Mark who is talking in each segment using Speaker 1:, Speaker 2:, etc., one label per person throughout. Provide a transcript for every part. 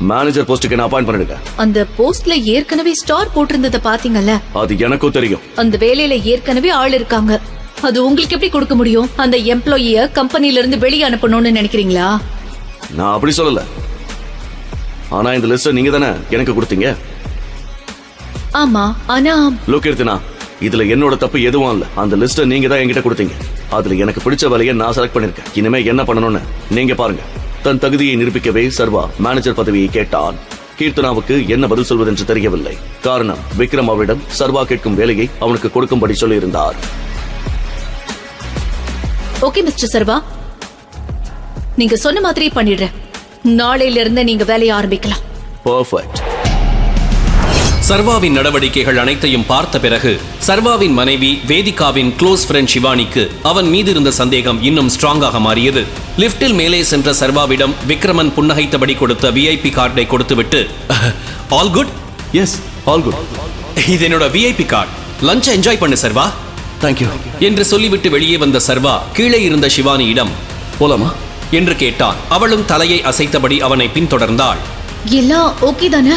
Speaker 1: Manager போஸ்டுக்கு என்ன appoint பண்ணிடுங்க.
Speaker 2: அந்த போஸ்ட்ல ஏற்கனவே ஸ்டார் போட்டிருந்தத பாத்தீங்கல்ல?
Speaker 1: அது எனக்கும் தெரியும்.
Speaker 2: அந்த வேலையில ஏற்கனவே ஆள் இருக்காங்க. அது உங்களுக்கு எப்படி கொடுக்க முடியும்? அந்த எம்ப்ளாயிய கம்பெனில இருந்து வெளியே அனுப்பணும்னு நினைக்கிறீங்களா?
Speaker 1: நான் அப்படி சொல்லல. ஆனா இந்த லிஸ்ட் நீங்க தானே எனக்கு கொடுத்தீங்க.
Speaker 2: ஆமா, ஆனா
Speaker 1: லோகீர்த்தனா, இதுல என்னோட தப்பு எதுவும் இல்ல. அந்த லிஸ்ட் நீங்க தான் என்கிட்ட கொடுத்தீங்க. அதுல எனக்கு பிடிச்ச வேலையை நான் செலக்ட் பண்ணிருக்கேன். இனிமே என்ன பண்ணணும்னு நீங்க பாருங்க. தன் தகுதியை நிரூபிக்கவே சர்வா மேனேஜர் பதவியை கேட்டான். கீர்த்தனாவுக்கு என்ன பதில் சொல்வதென்று தெரியவில்லை. காரணம், விக்ரம் அவரிடம் சர்வா கேட்கும் வேலையை அவனுக்கு கொடுக்கும்படி சொல்லியிருந்தார்.
Speaker 2: ஓகே மிஸ்டர் சர்வா, நீங்க சொன்ன மாதிரியே பண்ணிடுறேன். நாளையில இருந்து நீங்க வேலையை ஆரம்பிக்கலாம்.
Speaker 1: பெர்ஃபெக்ட்.
Speaker 3: சர்வாவின் நடவடிக்கைகள் அனைத்தையும் பார்த்த பிறகு சர்வாவின் மனைவி வேதிகாவின் க்ளோஸ் ஃப்ரெண்ட் சிவானிக்கு அவன் மீது இருந்த சந்தேகம் இன்னும் ஸ்ட்ராங்காக மாறியது. லிப்டில் மேலே சென்ற சர்வாவிடம் விக்ரமன் புன்னகைத்தபடி கொடுத்த விஐபி கார்டை கொடுத்துவிட்டு, all good?
Speaker 1: Yes, all good.
Speaker 3: இது என்னோட விஐபி கார்டு. லஞ்ச் என்ஜாய் பண்ணு சர்வா.
Speaker 1: தேங்க்யூ
Speaker 3: என்று சொல்லிவிட்டு வெளியே வந்த சர்வா கீழே இருந்த சிவானியிடம்,
Speaker 1: போலாமா
Speaker 3: என்று கேட்டான். அவளும் தலையை அசைத்தபடி அவனை பின்தொடர்ந்தாள்.
Speaker 2: எல்லாம் ஓகே தானே?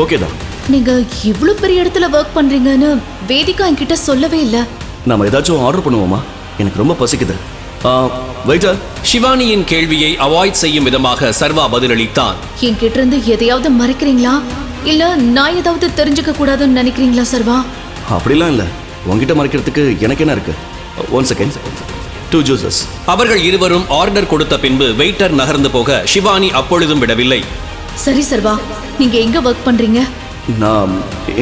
Speaker 1: ஓகே தான்.
Speaker 2: நீங்க இவ்ளோ பெரிய இடத்துல வர்க் பண்றீங்கன்னு வேதிகா என்கிட்ட சொல்லவே இல்ல.
Speaker 1: நாம ஏதாச்சும் ஆர்டர் பண்ணுவோமா? எனக்கு ரொம்ப பசிக்குது. வெயிட்டர்.
Speaker 3: சிவானியின் கேள்வியை அவாய்ட் செய்யும் விதமாக சர்வா பதிலளித்தான்.
Speaker 2: என்கிட்ட இருந்து எதையாவது மறைக்கிறீங்களா? இல்ல நான் ஏதாவது தெரிஞ்சுக்க கூடாதுன்னு நினைக்கிறீங்களா சர்வா?
Speaker 1: அப்படிலாம் இல்ல. உங்ககிட்ட மறைக்கிறதுக்கு எனக்கு என்ன இருக்கு? 1 செகண்ட். 2 ஜூசஸ்.
Speaker 3: அவர்கள் இருவரும் ஆர்டர் கொடுத்த பின்பு வெயிட்டர் நகர்ந்து போக சிவானி அப்பொழுதும் விடவில்லை.
Speaker 2: சரி சர்வா, நீங்க எங்க வர்க் பண்றீங்க?
Speaker 1: நான்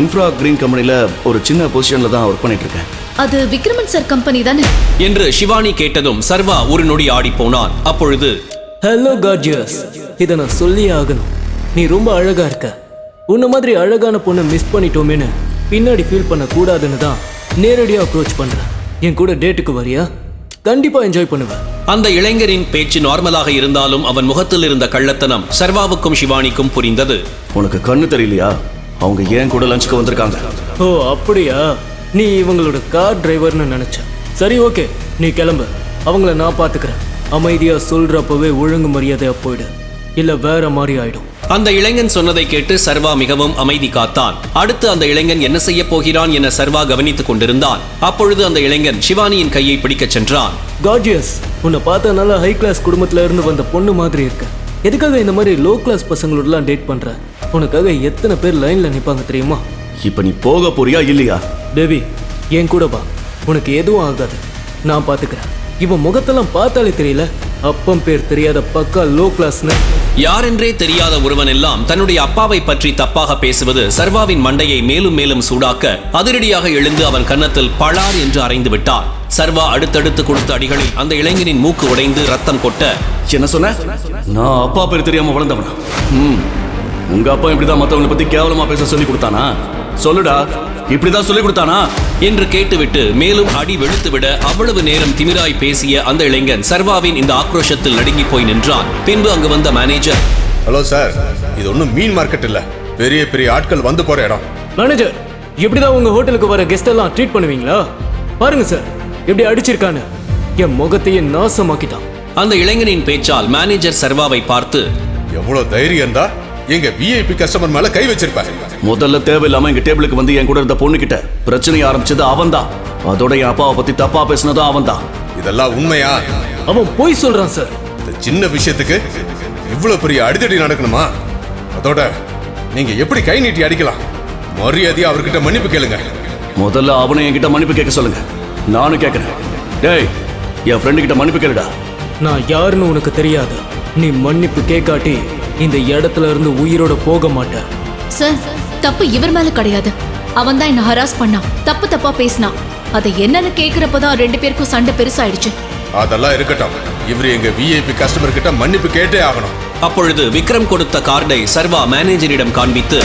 Speaker 1: இன்ஃப்ரா கிரீன் கம்பெனில ஒரு சின்ன பொசிஷன்ல தான் ஒர்க் பண்ணிட்டு இருக்கேன்.
Speaker 2: அது விக்ரமன் சார் கம்பெனி தானே?
Speaker 3: என்று சிவானி கேட்டதும் சர்வா ஒரு நொடி ஆடி போனான். அப்பொழுது,
Speaker 4: ஹலோ கார்ஜியஸ், இதை நான் சொல்லியே ஆகணும். நீ ரொம்ப அழகா இருக்க. உன்ன மாதிரி அழகான பொண்ணை மிஸ் பண்ணிட்டோமேனு பின்னாடி ஃபீல் பண்ண கூடாதுன்னு தான் நேரடியா அப்ரோச் பண்றேன். என் கூட டேட்டுக்கு வரியா? கண்டிப்பா என்ஜாய் பண்ணுவேன்.
Speaker 3: அந்த இளைஞரின் பேச்சு நார்மலாக இருந்தாலும் அவன் முகத்தில் இருந்த கள்ளத்தனம் சர்வாவுக்கும் சிவானிக்கும் புரிந்தது.
Speaker 1: உனக்கு கண்ணு தெரியலையா? அவங்க ஏன் கூட லஞ்சுக்கு வந்திருக்காங்க.
Speaker 4: ஓ அப்படியா? நீ இவங்களோட கார் டிரைவர்னு நினைச்ச. சரி ஓகே, நீ கிளம்பு. அவங்கள நான் பாத்துக்கிறேன். அமைதியா சொல்றப்பவே ஒழுங்கு மரியாதையா போயிடு, இல்ல வேற மாதிரி ஆயிடும்.
Speaker 3: அந்த இளைஞன் சொன்னதை கேட்டு சர்வா மிகவும் அமைதி காத்தான். அடுத்து அந்த இளைஞன் என்ன செய்ய போகிறான் என சர்வா கவனித்துக் கொண்டிருந்தான். அப்பொழுது அந்த இளைஞன் சிவானியின் கையை பிடிக்கச் சென்றான்.
Speaker 4: கார்ஜியஸ், உன்னை பார்த்தா நல்லா ஹை கிளாஸ் குடும்பத்துல இருந்து வந்த பொண்ணு மாதிரி இருக்க. எதுக்காக இந்த மாதிரி லோ கிளாஸ் பசங்களோடலாம் டேட் பண்ற? உனக்காக எத்தனை பேர் லைன்ல நிப்பாங்க தெரியுமா?
Speaker 1: இப்ப நீ போக போறியா இல்லையா?
Speaker 4: பேபி, என் கூட வா. உனக்கு எதுவும் ஆகாது, நான் பாத்துக்கிறேன். இவன் முகத்தெல்லாம் பார்த்தாலே தெரியல அப்பம் பேர் தெரியாத பக்கா லோ கிளாஸ்னு.
Speaker 3: யாரென்றே தெரியாத ஒருவன் எல்லாம் தன்னுடைய அப்பாவை பற்றி தப்பாக பேசுவது சர்வாவின் மண்டையை மேலும் மேலும் சூடாக்க அதிரடியாக எழுந்து அவன் கன்னத்தில் பளார் என்று அறைந்து விட்டான். சர்வா அடுத்தடுத்து கொடுத்த அடிகளில் அந்த இளைஞனின் மூக்கு உடைந்து ரத்தம் கொட்ட,
Speaker 1: என்ன சொன்ன? நான் அப்பா பேர் தெரியாம வளர்ந்தவனா? உங்க அப்பா இப்படிதான் மத்தவங்களை பத்தி கேவலமா பேச சொல்லி கொடுத்தானா? சொல்லுடா, இப்படிதான் சொல்லி கொடுத்தானா
Speaker 3: என்று கேட்டுவிட்டு மேலும் அடி வெளுத்துவிட அவ்வளவு நேரம் திமிராய் பேசிய அந்த இளைஞன் சர்வாவின் இந்த ஆக்ரோஷத்தில் நடுங்கி போய் நின்றான். பின்பு அங்கு வந்த மேனேஜர்,
Speaker 5: ஹலோ சார், இது ஒன்றும் மீன் மார்க்கெட் இல்ல, பெரிய பெரிய ஆட்கள் வந்து போற இடம்.
Speaker 4: மேனேஜர், இப்படிதான் உங்க ஹோட்டலுக்கு வர கெஸ்ட் எல்லாம் ட்ரீட் பண்ணுவீங்களா? பாருங்க சார், எப்படி அடிச்சிருக்கான்னு. என் முகத்தையே நாசமாக்கிட்டான்.
Speaker 3: அந்த இளைஞனின் பேச்சால் மேனேஜர் சர்வாவை பார்த்து,
Speaker 5: எவ்வளவு தைரியம் தான் எங்க விஐபி கஸ்டமர் மேல கை வச்சிருப்பாரு.
Speaker 1: முதல்ல தேவையில்லாம எங்க டேபிளுக்கு வந்து என் கூட இருந்த பொண்ணு கிட்ட பிரச்சனை ஆரம்பிச்சது அவன்தான். அதோட என் அப்பாவை பத்தி தப்பா பேசினதும் அவன்தான்.
Speaker 5: இதெல்லாம் உண்மையா?
Speaker 4: அவன் போய் சொல்றான் சார்.
Speaker 5: இந்த சின்ன விஷயத்துக்கு இவ்வளவு பெரிய அடிதடி நடக்கணுமா? அதோட நீங்க எப்படி கை நீட்டி அடிக்கலாம்? மரியாதையா அவர்கிட்ட மன்னிப்பு கேளுங்க.
Speaker 1: முதல்ல அவனை என்கிட்ட மன்னிப்பு கேட்க சொல்லுங்க. நானும் கேட்கிறேன். டேய், என் ஃப்ரெண்டு கிட்ட மன்னிப்பு கேளுடா.
Speaker 4: நான் யாருன்னு உனக்கு தெரியாது. நீ மன்னிப்பு கேட்காட்டி இந்த இடத்துல இருந்து உயிரோட போக மாட்டேன்.
Speaker 2: சார், தப்பு இவர் மேல கிடையாது. அவன் தான் என்ன ஹராஸ் பண்ணான், தப்பு தப்பா பேசினான். அதை என்னன்னு கேக்குறப்பதான் 2 பேருக்கும் சண்டை பெருசாயிடுச்சு.
Speaker 5: அதெல்லாம் இருக்கட்டும், இவரு எங்க விஐபி கஸ்டமர் கிட்ட மன்னிப்பு கேட்டே ஆகணும்.
Speaker 3: அப்பொழுது விக்ரம் கொடுத்த கார்டை சர்வா மேனேஜரிடம் காண்பித்து,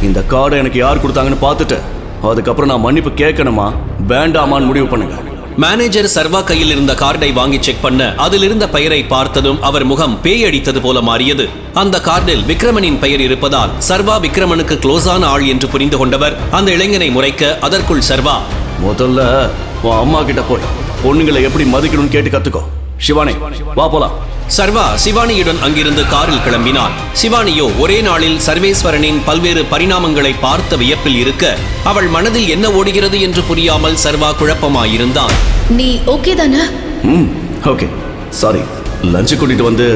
Speaker 1: இந்த கார்டை எனக்கு யார் கொடுத்தாங்கன்னு பார்த்துட்டு அதுக்கப்புறம் நான் மன்னிப்பு கேட்கணுமா வேண்டாமான்னு முடிவு பண்ணுங்க.
Speaker 3: மேனேஜர் சர்வா கையில் இருந்த கார்டை வாங்கி செக் பண்ண அதில் இருந்த பெயரை பார்த்ததும் அவர் முகம் பேய் அடித்தது போல மாறியது. அந்த கார்டில் விக்ரமனின் பெயர் இருப்பதால் சர்வா விக்ரமனுக்கு க்ளோஸான ஆள் என்று புரிந்து கொண்டவர் அந்த இளைஞனை முறைக்க, அதற்குள் சர்வா,
Speaker 1: முதல்ல உன் அம்மா கிட்ட போய் பொண்ணுங்களை எப்படி மதிக்கணும்னு கேட்டு கத்துக்கோ. சிவானி, வா போலாம்.
Speaker 3: சர்வா சிவானியுடன் அங்கிருந்து காரில் கிளம்பினான். சிவானியோ ஒரே நாளில் சர்வேஸ்வரனின் பல்வேறு பரிணாமங்களை பார்த்த வியப்பில் இருக்க அவள் மனதில் என்ன ஓடுகிறது என்று புரியாமல் சர்வா குழப்பமாயிருந்தான்.
Speaker 2: நீ ஓகே தானே?
Speaker 1: ஓகே, சாரி, லஞ்சு கூட்டிட்டு வந்து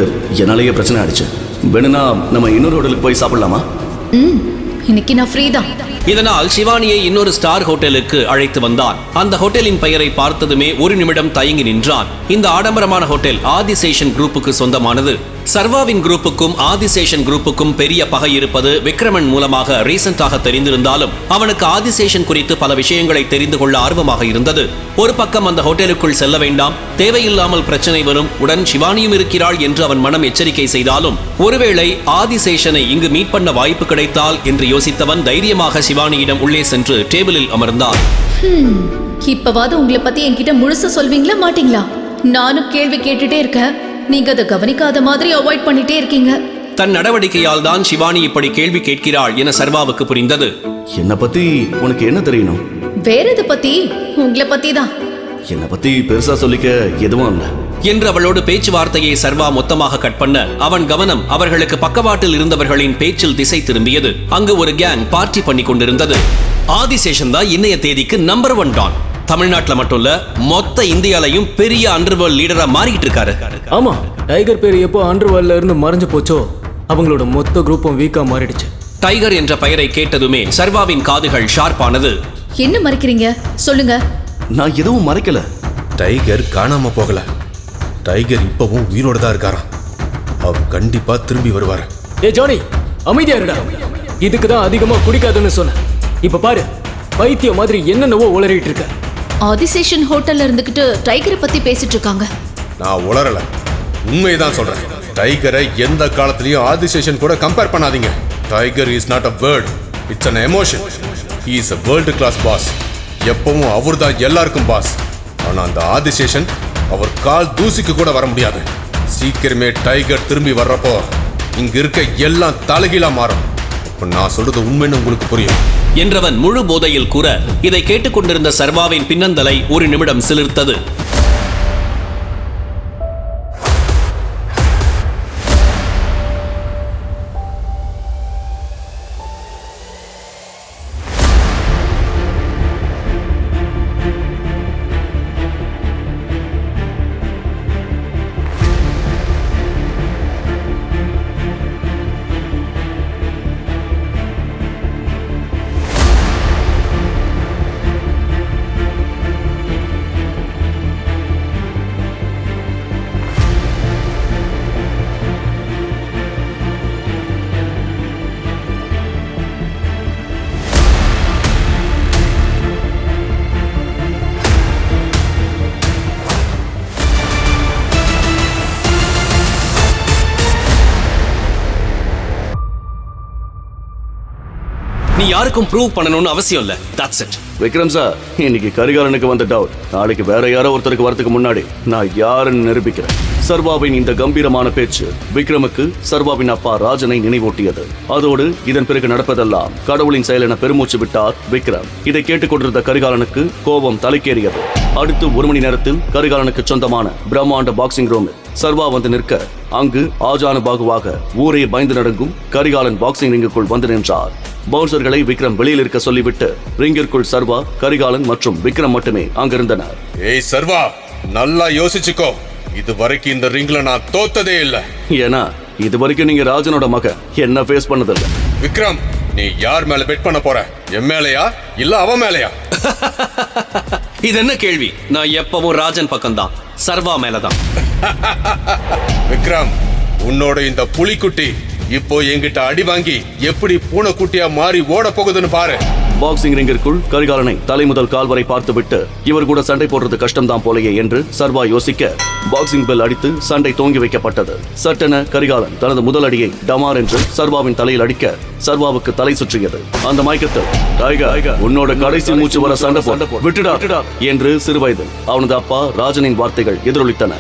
Speaker 1: என்னாலேயே பிரச்சனை ஆயிடுச்சு. வேணும்னா நம்ம இன்னொரு ஹோட்டலுக்கு போய் சாப்பிடலாமா?
Speaker 2: இன்னைக்கு நான் ஃப்ரீ தான்.
Speaker 3: இதனால் சிவானியை இன்னொரு ஸ்டார் ஹோட்டலுக்கு அழைத்து வந்தான். அந்த ஹோட்டலின் பெயரை பார்த்ததுமே ஒரு நிமிடம் தயங்கி நின்றான். இந்த ஆடம்பரமான ஹோட்டல் ஆதிசேஷன் குரூப்புக்கு சொந்தமானது. சர்வாவின் குரூப்புக்கும் ஆதிசேஷன் குரூப்புக்கும் பெரிய பகை இருப்பது விக்ரமன் மூலமாக ரீசெண்டாக தெரிந்திருந்தாலும் அவனுக்கு ஆதிசேஷன் குறித்து பல விஷயங்களை தெரிந்து கொள்ள ஆர்வமாக இருந்தது. ஒரு பக்கம் அந்த ஹோட்டலுக்குள் செல்ல வேண்டாம், தேவையில்லாமல் பிரச்சனை வரும், உடன் சிவானியும் இருக்கிறாள் என்று அவன் மனம் எச்சரிக்கை செய்தாலும் ஒருவேளை ஆதிசேஷனை இங்கு மீட் பண்ண வாய்ப்பு கிடைத்தால் என்று யோசித்தவன் தைரியமாக சிவானியிடம் உள்ளே சென்று டேபிளில் அமர்ந்தான்.
Speaker 2: இப்பவாது உங்களை பத்தி என்கிட்ட முழுசா சொல்வீங்களா மாட்டீங்களா? நானும் கேள்வி கேட்டுட்டே இருக்கேன், நீங்க அதை கவனிக்காத மாதிரி அவாய்ட் பண்ணிட்டே இருக்கீங்க.
Speaker 3: தன் நடவடிக்கையால் தான் சிவானி இப்படி கேள்வி கேட்கிறாள் என சர்வாவுக்கு புரிந்தது.
Speaker 1: என்னை பத்தி உனக்கு என்ன தெரியணும்?
Speaker 2: வேற எதை பத்தி? உங்களை பத்தி தான்.
Speaker 1: என்னை பத்தி பெருசா சொல்லிக்க எதுவும் இல்லை
Speaker 3: என்று அவளோடு பேச்சுவார்த்தையை சர்வா மொத்தமாக கட் பண்ண அவன் கவனம் அவர்களுக்கு பக்கவாட்டில் இருந்தவர்களின் பேச்சில் திசை திரும்பியது. அங்கு ஒரு கேங் பார்ட்டி பண்ணி கொண்டிருந்தது. ஆதிசேஷன் தான் இன்னைய தேதிக்கு நம்பர் 1 டான். தமிழ்நாட்டுல மட்டும் இல்ல, மொத்த இந்தியாலையும் பெரிய அண்டர்வேர்ல்ட் லீடரா மாறிக்கிட்டு இருக்காரு.
Speaker 4: ஆமா, டைகர் பேர் எப்போ அண்டர்வேர்ல்ட்ல இருந்து மறைஞ்சு போச்சோ அவங்களோட மொத்த குரூப்பும் வீக்கா மாறிடுச்சு.
Speaker 3: டைகர் என்ற பெயரை கேட்டதுமே சர்வாவின் காதுகள் ஷார்ப்பானது.
Speaker 2: என்ன மறைக்கிறீங்க? சொல்லுங்க.
Speaker 1: நான் எதுவும் மறைக்கல.
Speaker 5: டைகர் காணாம போகல. டைகர் இப்பவும் உயிரோட தான் இருக்காராம். அவர் கண்டிப்பா திரும்பி வருவாரு.
Speaker 4: ஏ ஜானி, அமைதியா இருடா. இதுக்கு தான் அதிகமா குடிக்காதுன்னு சொன்ன. இப்ப பாரு, பைத்தியம் மாதிரி என்னென்னவோ உளறிட்டு இருக்க.
Speaker 2: ஆதிசேஷன் ஹோட்டல்ல இருந்துகிட்டு டைகரை பத்தி பேசிட்டு இருக்காங்க.
Speaker 5: நான் உளறல, உண்மைதான் சொல்றேன். டைகரை எந்த காலத்திலயும் ஆதிசேஷன் கூட கம்பேர் பண்ணாதீங்க. Tiger is not a word, it's an emotion. he is a world class boss. எப்பவும் அவர் தான் எல்லாருக்கும் பாஸ். ஆனா அந்த ஆதிசேஷன் அவர் கால் தூசிக்கு கூட வர முடியாது. சீக்கிரமே டைகர் திரும்பி வர்றப்போ இங்க இருக்க எல்லாம் தலைகீழா மாறும். இப்ப நான் சொல்றது உண்மைன்னு உங்களுக்கு புரியும்
Speaker 3: என்றவன் முழு போதையில் கூற இதை கேட்டுக்கொண்டிருந்த சர்வாவின் பின்னந்தலை ஒரு நிமிடம் சிலிர்த்தது. நீ யாருக்கும் ப்ரூவ் பண்ணணும்னு அவசியம் இல்ல. That's it.
Speaker 1: விக்ரம் சார், இன்னைக்கு கரிகாலனுக்கு வந்த டவுட் நாளைக்கு வேற யாரோ ஒருத்தருக்கு வரதுக்கு முன்னாடி நான் யாருன்னு நிரூபிக்கிறேன். சர்வாவின் இந்த கம்பீரமான பேச்சு விக்ரமுக்கு சர்வாவின் அப்பா ராஜனை நினைவூட்டியது. அதோடு இதன் பிறகு நடப்பதெல்லாம் கடவுளின் செயல் என பெருமூச்சு விட்டார் விக்ரம். இதை கேட்டுக்கொண்டிருந்த கரிகாலனுக்கு கோபம் தலைக்கேறியது. அடுத்து 1 மணி நேரத்தில் கரிகாலனுக்கு சொந்தமான பிரம்மாண்ட பாக்ஸிங் ரூமில் சர்வா வந்து நிற்க அங்கு ஆஜானுபாகுவாக ஊரே பயந்து நடுங்கும் கரிகாலன் பாக்ஸிங் ரிங்குக்குள் வந்து நின்றார். பவுன்சர்களை விக்ரம் வெளியில் இருக்க சொல்லிவிட்டு ரிங்கிற்குள் சர்வா, கரிகாலன் மற்றும் விக்ரம் மட்டுமே அங்கிருந்தனர்.
Speaker 5: ஏய் சர்வா, நல்லா யோசிச்சுக்கோ. இது வரைக்கும் இந்த ரிங்ல நான் தோத்ததே இல்ல.
Speaker 1: ஏன்னா இது வரைக்கும் நீங்க ராஜனோட மகன் என்ன ஃபேஸ் பண்ணதில்லை.
Speaker 5: விக்ரம், நீ யார் மேல பெட் பண்ண போற? என் மேலையா இல்ல அவன் மேலையா?
Speaker 3: இது என்ன கேள்வி? நான் எப்பவும் ராஜன் பக்கம்தான், சர்வா மேலதான்.
Speaker 5: விக்ரம், உன்னோட இந்த புலிக்குட்டி இப்போ என்கிட்ட அடி வாங்கி எப்படி பூனைக்குட்டியா மாறி ஓட போகுதுன்னு பாரு.
Speaker 1: பாக்ஸிங் ரிங்கிற்குள் கரிகாலனை தலை முதல் கால் வரை பார்த்துவிட்டு இவர் கூட சண்டை போடுறது கஷ்டம்தான் போலையே என்று சர்வா யோசிக்க பாக்ஸிங் பெல் அடித்து சண்டை தோங்கி வைக்கப்பட்டது. சட்டென கரிகாலன் தனது முதல் அடியை டமார் என்று சர்வாவின் தலையில் அடிக்க சர்வாவுக்கு தலை சுற்றியது. அந்த மயக்கத்தில் டைகர், உன்னோட கடைசி மூச்சு வர சண்டை விட்டுடா என்று சிறுவயதில் அவனது அப்பா ராஜனின் வார்த்தைகள் எதிரொலித்தன.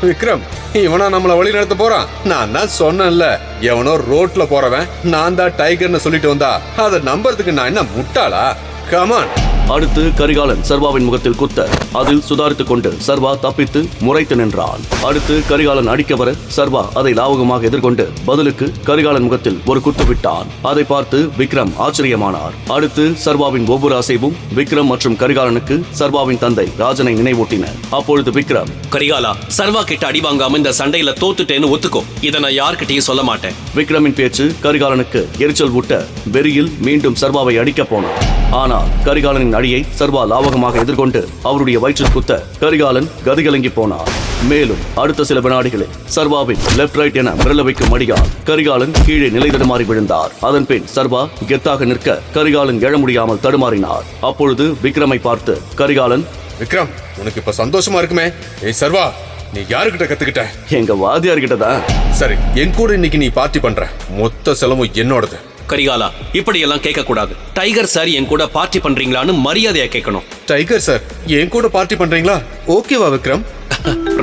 Speaker 5: விக்ரம், இவனா நம்மள வழி நடத்த போறான். நான் தான் சொன்னேன்ல, எவனோ ரோட்ல போறவன் நான் தான் டைகர்னு சொல்லிட்டு வந்தா அதை நம்புறதுக்கு நான் என்ன முட்டாளா? கமான்,
Speaker 1: அடுத்து கரிகாலன் சர்வாவின் முகத்தில் குத்த அதில் சுதாரித்துக் கொண்டு சர்வா தப்பித்து முறைத்து நின்றான். அடுத்து கரிகாலன் அடிக்க வர சர்வா அதை லாவகமாக எதிர்கொண்டு பதிலுக்கு கரிகாலன் முகத்தில் ஒரு குத்து விட்டான். அதை பார்த்து விக்ரம் ஆச்சரியமானார். அடுத்து சர்வாவின் ஒவ்வொரு அசைவும் விக்ரம் மற்றும் கரிகாலனுக்கு சர்வாவின் தந்தை ராஜனை நினைவூட்டின. அப்பொழுது விக்ரம்,
Speaker 3: கரிகாலா, சர்வா கிட்ட அடி வாங்காம இந்த சண்டையில தோத்துட்டேன்னு ஒத்துக்கோ. இதை நான் யார்கிட்டயும் சொல்ல மாட்டேன்.
Speaker 1: விக்ரமின் பேச்சு கரிகாலனுக்கு எரிச்சல் ஊட்ட வெறியில் மீண்டும் சர்வாவை அடிக்க போனார். ஆனால் கரிகாலனின் அடியை சர்வா லாவகமாக எதிர்கொண்டு அவருடைய வயிற்றில் குத்த கரிகாலன் கதிகலங்கி போனார். மேலும் அடுத்த சில வினாடிகளில் சர்வாவின் லெப்ட் ரைட் என மிரள வைக்கும் அடியால் கரிகாலன் கீழே நிலை தடுமாறி விழுந்தார். அதன் பின் சர்வா கெத்தாக நிற்க கரிகாலன் எழ முடியாமல் தடுமாறினார். அப்பொழுது விக்ரமை பார்த்து கரிகாலன்,
Speaker 5: விக்ரம், உனக்கு இப்ப சந்தோஷமா இருக்குமே? ஏய் சர்வா, நீ யாருக்கிட்ட கத்துக்கிட்ட?
Speaker 1: எங்க வாதியார்கிட்ட தான்.
Speaker 5: சரி, என் கூட இன்னைக்கு நீ பார்ட்டி பண்ற. மொத்த செலவும் என்னோடது.
Speaker 3: கரிகாலா, இப்படி எல்லாம் கேட்க கூடாது. டைகர் சார் என் கூட பார்ட்டி பண்றீங்களான்னு மரியாதையா கேட்கணும்.
Speaker 5: டைகர் சார் என் கூட பார்ட்டி பண்றீங்களா? ஓகேவா விக்ரம்?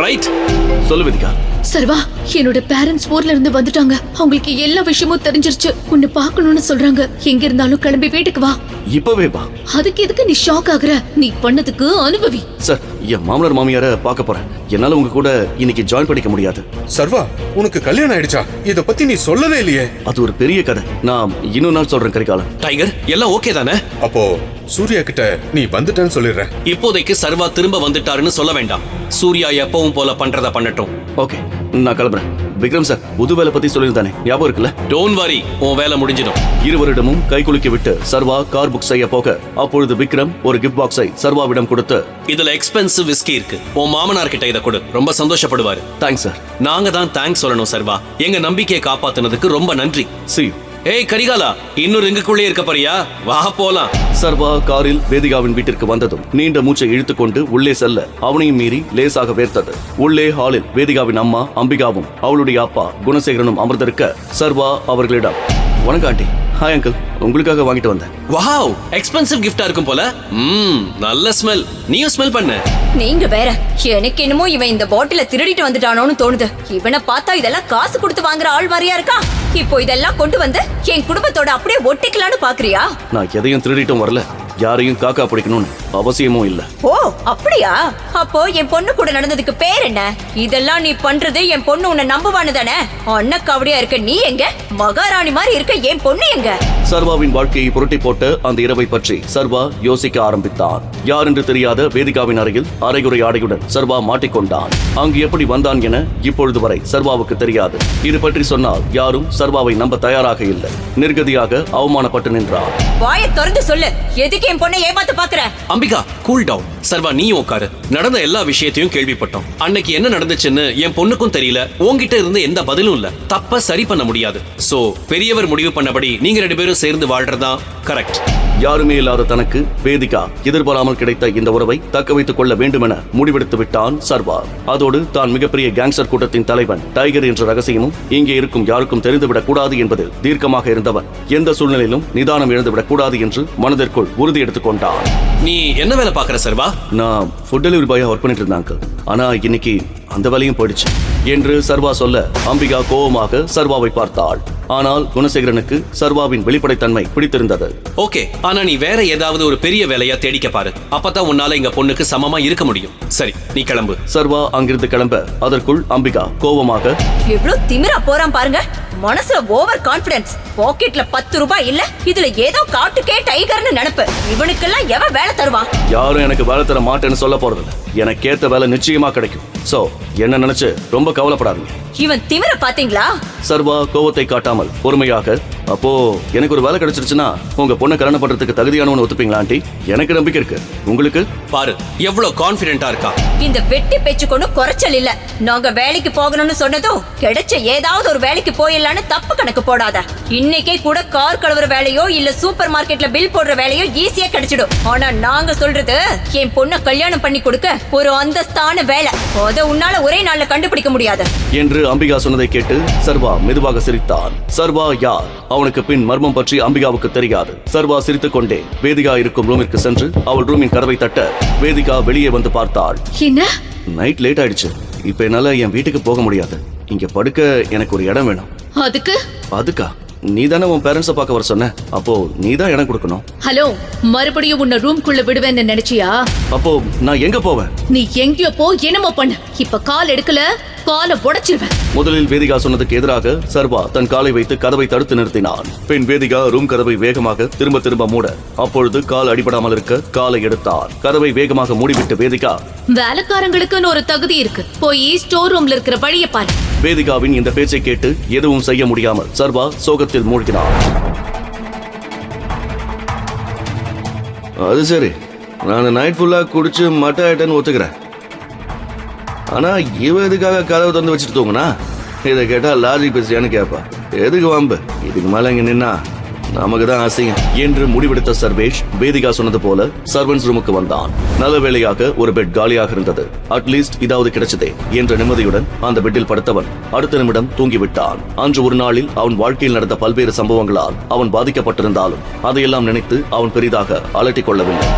Speaker 3: ரைட்.
Speaker 1: சொல்லு விதிகா.
Speaker 2: சர்வா, என்னோட பேரண்ட்ஸ் ஊர்ல இருந்து வந்துட்டாங்க. அவங்களுக்கு எல்லா விஷயமும் தெரிஞ்சிருச்சு. உன்னை பார்க்கணும்னு சொல்றாங்க. எங்க இருந்தாலும் கிளம்பி வீட்டுக்கு வா.
Speaker 1: இப்பவே வா.
Speaker 2: அதுக்கு எதுக்கு நீ ஷாக் ஆகுற? நீ பண்ணதுக்கு அனுபவி.
Speaker 1: சார், என் மாமனார் மாமியார பார்க்க போறேன். என்னால உங்க கூட இன்னைக்கு ஜாயின் பண்ணிக்க முடியாது.
Speaker 5: சர்வா, உனக்கு கல்யாணம் ஆயிடுச்சா? இத பத்தி நீ சொல்லவே இல்லையே.
Speaker 1: அது ஒரு பெரிய கதை. நான் இன்னொரு நாள் சொல்றேன் கரிகாலன்.
Speaker 3: டைகர், எல்லாம் ஓகே தானே?
Speaker 5: அப்போ சூர்யா கிட்ட நீ வந்துட்டேன்னு சொல்லிடுறேன்.
Speaker 3: இப்போதைக்கு சர்வா திரும்ப வந்துட்டாருன்னு சொல்ல வேண்டாம். சூர்யா எப்பவும் போல பண்றத பண்ணட்டும்.
Speaker 1: ஓகே, நான் கிளம்புறேன். விக்ரம் சார், புது வேலை பத்தி சொல்லியிருந்தானே, ஞாபகம் இருக்குல்ல?
Speaker 3: டோன்ட் வரி, உன் வேலை முடிஞ்சிடும்.
Speaker 1: இருவரிடமும் கை குலுக்கி விட்டு சர்வா கார் புக் செய்ய போக அப்பொழுது விக்ரம் ஒரு கிஃப்ட் பாக்ஸை சர்வாவிடம் கொடுத்து,
Speaker 3: இதுல எக்ஸ்பென்சிவ் விஸ்கி இருக்கு. உன் மாமனார் கிட்ட இதை கொடு, ரொம்ப சந்தோஷப்படுவாரு.
Speaker 1: Thanks sir.
Speaker 3: நாங்க தான் தேங்க்ஸ் சொல்லணும் சர்வா. எங்க நம்பிக்கையை காப்பாத்துனதுக்கு ரொம்ப நன்றி.
Speaker 1: See you.
Speaker 3: ஏய் கரிகாலா, இன்னும் ரிங்குக்குள்ளே இருக்க போறியா? வா போலாம்.
Speaker 1: சர்வா காரில் வேதிகாவின் வீட்டிற்கு வந்ததும் நீண்ட மூச்சை இழுத்துக்கொண்டு உள்ளே செல்ல அவனையும் மீறி லேசாக வேர்த்தது. உள்ளே ஹாலில் வேதிகாவின் அம்மா அம்பிகாவும் அவளுடைய அப்பா குணசேகரனும் அமர்ந்திருக்க சர்வா அவர்களிடம், வணக்கம் ஆண்டி. ஹாய் அங்கிள், உங்களுக்காக வாங்கிட்டு வந்தேன்.
Speaker 3: வாவ், எக்ஸ்பென்சிவ் கிஃப்டா இருக்கும் போல. நல்ல ஸ்மெல். நீயும் ஸ்மெல் பண்ணு.
Speaker 6: நீங்க வேற. எனக்கு என்னமோ இவன் இந்த பாட்டில திருடிட்டு வந்துட்டானோன்னு தோணுது. இவனை பார்த்தா இதெல்லாம் காசு கொடுத்து வாங்குற ஆள் மாதிரியா இருக்கா? இப்போ இதெல்லாம் கொண்டு வந்து என் குடும்பத்தோட அப்படியே ஒட்டிக்கலான்னு பாக்குறியா?
Speaker 1: நான் எதையும் திருடிட்டும் வரல. யாரையும் காக்கா பிடிக்கணும்னு அவசியமும் இல்ல.
Speaker 6: ஓ அப்படியா? அப்போ என் பொண்ணு கூட நடந்ததுக்கு பேர் என்ன? இதெல்லாம் நீ பண்றது என் பொண்ணு உன்னை நம்புவானு தானே? அண்ணக்காவடியா இருக்க நீ எங்க? மகாராணி மாதிரி இருக்க என் பொண்ணு எங்க?
Speaker 1: சர்வாவின் வாழ்க்கையை புரட்டி போட்ட அந்த இரவை பற்றி சர்வா யோசிக்க ஆரம்பித்தான். யார் என்று தெரியாத வேதிகாவின் அறையில் அரைகுறை ஆடையுடன் சர்வா மாட்டிக்கொண்டான். அங்கு எப்படி வந்தான் என இப்பொழுது வரை சர்வாவுக்கு தெரியாது. இது பற்றி சொன்னால் யாரும் சர்வாவை நம்ப தயாராக இல்லை. நிர்கதியாக அவமானப்பட்டு நின்றார்.
Speaker 6: வாயை திறந்து சொல்லு, எதுக்கு என் பொண்ணை ஏமாத்த பாக்குற?
Speaker 3: Ambika, cool down. சர்வா, நீயும் உட்காரு. நடந்த எல்லா விஷயத்தையும் கேள்விப்பட்டோம். அன்னைக்கு என்ன நடந்துச்சுன்னு என் பொண்ணுக்கும் தெரியல. உன்கிட்ட இருந்து எந்த பதிலும் இல்ல. தப்ப சரி பண்ண முடியாது. சோ பெரியவர் முடிவு பண்ணபடி நீங்க 2 பேரும் சேர்ந்து வாழ்றதா கரெக்ட்.
Speaker 1: யாருமே இல்லாத தனக்கு வேதிகா எதிர்பாராமல் கிடைத்த இந்த உறவை தக்க வைத்துக் கொள்ள வேண்டும் என முடிவெடுத்து விட்டான் சர்வா. அதோடு தான் மிகப்பெரிய கேங்ஸ்டர் கூட்டத்தின் தலைவன் டைகர் என்ற ரகசியமும் இங்கே இருக்கும் யாருக்கும் தெரிந்துவிடக் கூடாது என்பதில் தீர்க்கமாக இருந்தவன் எந்த சூழ்நிலையிலும் நிதானம் இழந்துவிடக் கூடாது என்று மனதிற்குள் உறுதி எடுத்துக் கொண்டான்.
Speaker 3: நீ என்ன வேலை பாக்குற சர்வா?
Speaker 1: நான் ஃபுட் டெலிவரி பாயா ஒர்க் பண்ணிட்டு இருந்தேன் அங்கிள். ஆனா இன்னைக்கு அந்த வேலையும் போயிடுச்சு என்று சர்வா சொல்ல அம்பிகா கோபமாக சர்வாவை பார்த்தாள். ஆனால் குணசேகரனுக்கு சர்வாவின் வெளிப்படைத்தன்மை பிடித்திருந்தது.
Speaker 3: ஓகே, ஆனா நீ வேற ஏதாவது ஒரு பெரிய வேலையா தேடிக்க பாரு. அப்பதான் உன்னால எங்க பொண்ணுக்கு சமமா இருக்க முடியும். சரி, நீ கிளம்பு.
Speaker 1: சர்வா அங்கிருந்து கிளம்ப அதற்குள் அம்பிகா கோபமாக,
Speaker 6: எவ்வளவு திமிரா போறான் பாருங்க. மனசுல ஓவர் கான்பிடன்ஸ். பாக்கெட்ல 10 ரூபாய் இல்ல, இதுல ஏதோ காட்டுக்கே டைகர்னு நினைப்பு. இவனுக்கெல்லாம் எவன் வேலை தருவான்?
Speaker 1: யாரும் எனக்கு வேலை தர மாட்டேன்னு சொல்ல போறதில்ல. எனக்கு ஏத்த வேலை நிச்சயமா கிடைக்கும். சோ என்ன நினைச்சு ரொம்ப கவலைப்படாதீங்க.
Speaker 6: இவன் திமிர பாத்தீங்களா?
Speaker 1: சர்வா கோவத்தை காட்டாமல் பொறுமையாக, அப்போ எனக்கு ஒரு வேலை கிடைச்சிருச்சுன்னா உங்க பொண்ணை கல்யாணம் பண்றதுக்கு தகுதியானவன்னு ஒத்துப்பீங்களா ஆண்டி? எனக்கு நம்பிக்கை இருக்கு. உங்களுக்கு?
Speaker 3: பாரு எவ்வளவு கான்பிடென்ட்டா இருக்கா.
Speaker 6: இந்த வெட்டி பேச்சு கொண்டு குறைச்சல் இல்ல. நாங்க வேலைக்கு போகணும்னு சொன்னதும் கிடைச்ச ஏதாவது ஒரு வேலைக்கு போயிடலான்னு தப்பு கணக்கு போடாத. இன்னைக்கே கூட கார் கழுவுற வேலையோ இல்ல சூப்பர் மார்க்கெட்ல பில் போடுற வேலையோ ஈஸியா கிடைச்சிடும். ஆனா நாங்க சொல்றது என் பொண்ணை கல்யாணம் பண்ணி கொடுக்க ஒரு அந்தஸ்தான வேலை. அத உன்னால ஒரே நாள்ல கண்டுபிடிக்க முடியாது
Speaker 1: என்று அம்பிகா சொன்னதை கேட்டு சர்வா மெதுவாக சிரித்தான். சர்வா யார்? அவனுக்கு பின் மர்மம் பற்றி அம்பிகாவுக்கு தெரியாது. சர்வா சிரித்துக் கொண்டே வேதிகா இருக்கும் ரூமிற்கு சென்று அவள் ரூமின் கதவை தட்ட வேதிகா வெளியே வந்து பார்த்தாள்.
Speaker 2: என்ன?
Speaker 1: நைட் லேட் ஆயிடுச்சு. இப்ப என்னால என் வீட்டுக்கு போக முடியாது. இங்க படுக்க எனக்கு ஒரு இடம் வேணும்.
Speaker 2: அதுக்கா?
Speaker 1: நீ தானே உன் பேரண்ட்ஸை பார்க்க வர சொன்ன, அப்போ நீ தான் இடம் கொடுக்கணும்.
Speaker 2: ஹலோ, மறுபடியும் உன்னை ரூம்குள்ள விடுவேன்னு நினைச்சியா?
Speaker 1: அப்போ நான் எங்க போவேன்?
Speaker 2: நீ எங்கேயோ போ, என்னமோ பண்ணு. இப்ப கால் எடுக்கல, காலை உடைச்சிருவேன்.
Speaker 1: முதலில் வேதிகா சொன்னதுக்கு எதிராக சர்வா தன் காலை வைத்து கதவை தடுத்து நிறுத்தினான். பின் வேதிகா ரூம் கதவை வேகமாக திரும்ப மூட, அப்பொழுது கால் அடிபடாமல் இருக்க காலை எடுத்தார். கதவை வேகமாக மூடிவிட்டு வேதிகா,
Speaker 2: வேலைக்காரங்களுக்குன்னு ஒரு தகுதி இருக்கு, போய் ஸ்டோர் ரூம்ல இருக்கிற வழியை பாரு.
Speaker 1: வேதிகாவின் இந்த பேச்சை கேட்டு எதுவும் செய்ய முடியாமல் சர்வா சோகத்தில் மூழ்கினார். அது சரி, நான் நைட் ஃபுல்லா குடிச்சு மட்ட ஆயிட்டேன்னு ஒத்துக்கிறேன். ஆனா இவ எதுக்காக கதவை திறந்து வச்சுட்டு தூங்குனா? இதை கேட்டா லாஜிக் பேசியான்னு கேட்பா. எதுக்கு வம்பு? இதுக்கு மேல இங்க நின்னா நமக்கு தான் அசிங்கம் என்று முடிவெடுத்த சர்வேஷ் வேதிகா சொன்னது போல சர்வன்ஸ் ரூமுக்கு வந்தான். நல்ல வேளையாக ஒரு பெட் காலியாக இருந்தது. அட்லீஸ்ட் இதாவது கிடைச்சதே என்ற நிம்மதியுடன் அந்த பெட்டில் படுத்தவன் அடுத்த நிமிடம் தூங்கிவிட்டான். அன்று ஒரு நாளில் அவன் வாழ்க்கையில் நடந்த பல்வேறு சம்பவங்களால் அவன் பாதிக்கப்பட்டிருந்தாலும் அதையெல்லாம் நினைத்து அவன் பெரிதாக அலட்டிக் கொள்ளவில்லை.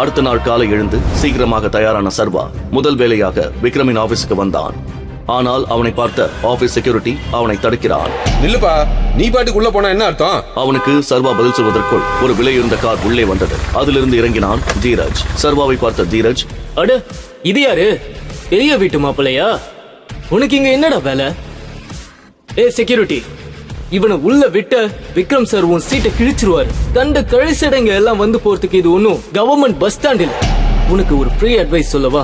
Speaker 1: அடுத்த நாள் காலை எழுந்து சீக்கிரமாக தயாரான சர்வா முதல் வேலையாக விக்ரமின் ஆபீஸுக்கு வந்தான். ஆனால் அவனை பார்த்த ஆபீஸ் செக்யூரிட்டி அவனை தடுக்கிறான்.
Speaker 5: நில்லுப்பா, நீ பாட்டுக்கு உள்ள போனா என்ன அர்த்தம்?
Speaker 1: அவனுக்கு சர்வா பதில் சொல்வதற்குள் ஒரு விலையுயர்ந்த கார் உள்ளே வந்தது. அதிலிருந்து இறங்கினான் தீரஜ். சர்வாவை பார்த்த தீரஜ்,
Speaker 4: அட, இது யாரு? பெரிய வீட்டு மாப்பிள்ளையா? உனக்கு இங்க என்னடா வேலை? ஏ செக்யூரிட்டி, இவனை உள்ள விட்ட விக்ரம் சார் உன் சீட்டை கிழிச்சிருவாரு. கண்ட கழிசடைங்க எல்லாம் வந்து போறதுக்கு இது ஒன்னும் கவர்மெண்ட் பஸ் ஸ்டாண்ட் இல்ல. உனக்கு ஒரு ஃப்ரீ அட்வைஸ் சொல்லவா?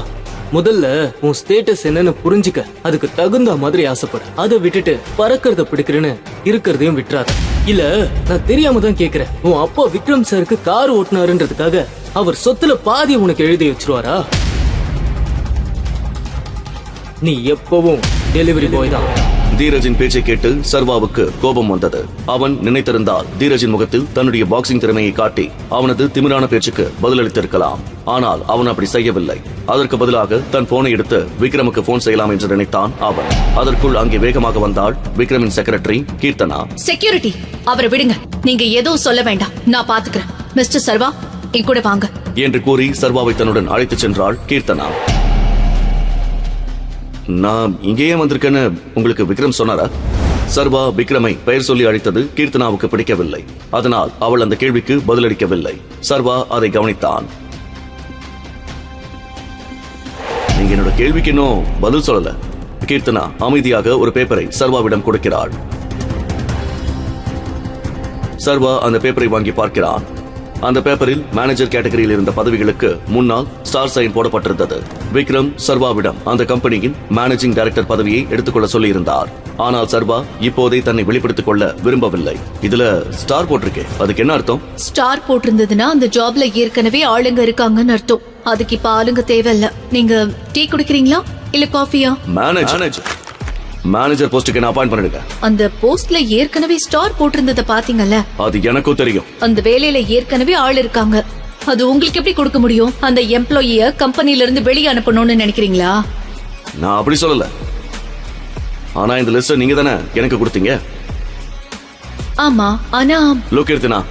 Speaker 4: முதல்ல உன் ஸ்டேட்டஸ் என்னன்னு புரிஞ்சுக்க, அதுக்கு தகுந்த மாதிரி ஆசைப்படு. அதை விட்டுட்டு பறக்கிறத பிடிக்கிறேன்னு இருக்கிறதையும் விட்டுறாத. இல்ல, நான் தெரியாம தான் கேக்குறேன், உன் அப்பா விக்ரம் சாருக்கு கார் ஓட்டுனாருன்றதுக்காக அவர் சொத்துல பாதி உனக்கு எழுதி வச்சிருவாரா? நீ எப்பவும் டெலிவரி பாய் தான்.
Speaker 1: தீரஜின் பேச்சை கேட்டு சர்வாவுக்கு கோபம் வந்தது. அவன் நினைத்திருந்தால் தீரஜின் முகத்தில் தன்னுடைய பாக்ஸிங் திறமையை காட்டி அவனது திமிரான பேச்சுக்கு பதிலளித்திருக்கலாம். ஆனால் அவன் அப்படி செய்யவில்லை. அதற்கு பதிலாக தன் போனை எடுத்து விக்ரமுக்கு போன் செய்யலாம் என்று நினைத்தான் அவன். அதற்குள் அங்கே வேகமாக வந்தாள் விக்ரமின் செக்ரட்டரி கீர்த்தனா.
Speaker 2: செக்யூரிட்டி, அவரை விடுங்க, நீங்க எதுவும் சொல்ல வேண்டாம், நான் பாத்துக்கிறேன். மிஸ்டர் சர்வா, என் கூட வாங்க
Speaker 1: என்று கூறி சர்வாவை தன்னுடன் அழைத்துச் சென்றாள் கீர்த்தனா. நான் இங்கேயே வந்திருக்கேன்னு உங்களுக்கு விக்ரம் சொன்னாரா? சர்வா விக்ரமை பெயர் சொல்லி அழைத்தது கீர்த்தனாவுக்கு பிடிக்கவில்லை. அதனால் அவள் அந்த கேள்விக்கு பதிலளிக்கவில்லை. சர்வா அதை கவனித்தான். நீங்க என்னோட கேள்விக்கு இன்னும் பதில் சொல்லல. கீர்த்தனா அமைதியாக ஒரு பேப்பரை சர்வாவிடம் கொடுக்கிறாள். சர்வா அந்த பேப்பரை வாங்கி பார்க்கிறான். அந்த பேப்பரில் மேனேஜர் கேட்டகரியில் இருந்த பதவிகளுக்கு முன்னால் ஸ்டார் சைன் போடப்பட்டிருந்தது. விக்ரம் சர்வாவிடம் அந்த கம்பெனியின் மேனேஜிங் டைரக்டர் பதவியை எடுத்துக்கொள்ள சொல்லியிருந்தார். ஆனால் சர்வா இப்போதே தன்னை வெளிப்படுத்திக் கொள்ள விரும்பவில்லை. இதுல ஸ்டார் போட்டிருக்கே, அதுக்கு என்ன அர்த்தம்?
Speaker 2: ஸ்டார் போட்டிருந்ததுன்னா அந்த ஜாப்ல ஏற்கனவே ஆளுங்க இருக்காங்கன்னு அர்த்தம். அதுக்கு இப்ப ஆளுங்க தேவையில்ல. நீங்க டீ குடிக்கிறீங்களா இல்ல காஃபியா?
Speaker 1: மேனேஜர் போஸ்டுக்கு என்ன அப்பாயிண்ட் பண்ணிடுங்க.
Speaker 2: அந்த போஸ்ட்ல ஏற்கனவே ஸ்டார் போட்டிருந்தத பாத்தீங்கல்ல?
Speaker 1: அது எனக்கும் தெரியும்.
Speaker 2: அந்த வேலையில ஏற்கனவே ஆள் இருக்காங்க. அது உங்களுக்கு எப்படி கொடுக்க முடியும்? அந்த எம்ப்ளாயிய கம்பெனில இருந்து வெளியே அனுப்பணும்னு நினைக்கிறீங்களா?
Speaker 1: நான் அப்படி சொல்லல. ஆனா இந்த லிஸ்ட் நீங்க தானே எனக்கு கொடுத்தீங்க.
Speaker 2: ஆமா, ஆனா
Speaker 1: லோகீர்த்தனா,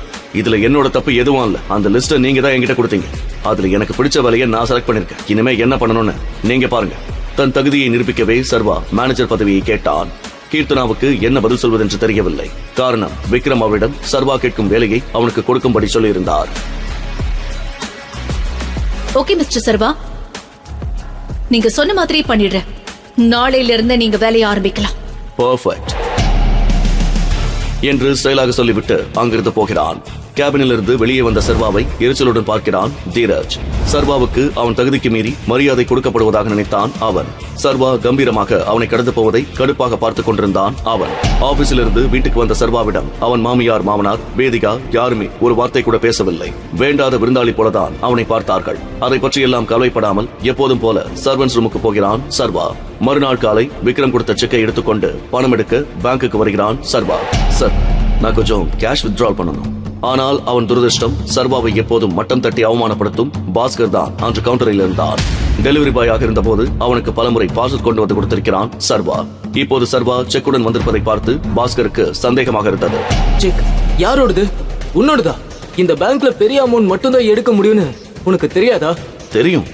Speaker 1: இதுல என்னோட தப்பு எதுவும் இல்ல. அந்த லிஸ்ட் நீங்க தான் என்கிட்ட கொடுத்தீங்க. அதுல எனக்கு பிடிச்ச வேலையை நான் செலக்ட் பண்ணிருக்கேன். இனிமே என்ன பண்ணணும்னு நீங்க பாருங்க. தன் தகுதியை நிரூபிக்கவே சர்வா மேனேஜர் பதவியை கேட்டான். கீர்த்தனாவுக்கு என்ன பதில் சொல்வதென்று தெரியவில்லை. காரணம், விக்ரம் அவரிடம் சர்வா கேட்கும் வேலையை அவனுக்கு கொடுக்கும்படி சொல்லியிருந்தார்.
Speaker 2: ஓகே மிஸ்டர் சர்வா, நீங்க சொன்ன மாதிரியே பண்ணிடுறேன். நாளையில இருந்து நீங்க வேலையை ஆரம்பிக்கலாம்.
Speaker 1: பெர்ஃபெக்ட் என்று ஸ்டைலாக சொல்லிவிட்டு அங்கிருந்து போகிறான். கேபினில் இருந்து வெளியே வந்த சர்வாவை எரிச்சலுடன் பார்க்கிறான் தீரஜ். சர்வாவுக்கு அவன் தகுதிக்கு மீறி மரியாதை கொடுக்கப்படுவதாக நினைத்தான் அவன். சர்வா கம்பீரமாக அவனை கடந்து போவதை கடுப்பாக பார்த்துக் கொண்டிருந்தான் அவன். ஆபீஸில் இருந்து வீட்டுக்கு வந்த சர்வாவிடம் அவன் மாமியார், மாமனார், வேதிகா யாருமே ஒரு வார்த்தை கூட பேசவில்லை. வேண்டாத விருந்தாளி போலதான் அவனை பார்த்தார்கள். அதை பற்றியெல்லாம் கவலைப்படாமல் எப்போதும் போல சர்வன்ஸ் ரூமுக்கு போகிறான் சர்வா. மறுநாள் காலை விக்ரம் கொடுத்த செக்கை எடுத்துக்கொண்டு பணம் எடுக்க பேங்குக்கு வருகிறான் சர்வா. சார், நான் கொஞ்சம் கேஷ் வித்ட்ரால் பண்ணணும். ஆனால் அவன் துரதிருஷ்டம், சர்வாவை எப்போதும் மட்டம் தட்டி அவமானப்படுத்தும் பாஸ்கர் தான் அன்று கவுண்டரில் இருந்தான். டெலிவரி பாயாக இருந்தபோது அவனுக்கு பலமுறை பார்சல் கொண்டு வந்து கொடுத்திருக்கிறான் சர்வா. இப்போது சர்வா செக்குடன் வந்திருப்பதை பார்த்து பாஸ்கருக்கு சந்தேகமாக இருந்தது.
Speaker 4: செக் யாரோடது? உன்னோடதா? இந்த பேங்க்ல பெரிய அமௌண்ட் மட்டும் தான் எடுக்க முடியும்னு உனக்கு தெரியாதா?
Speaker 1: தெரியும்.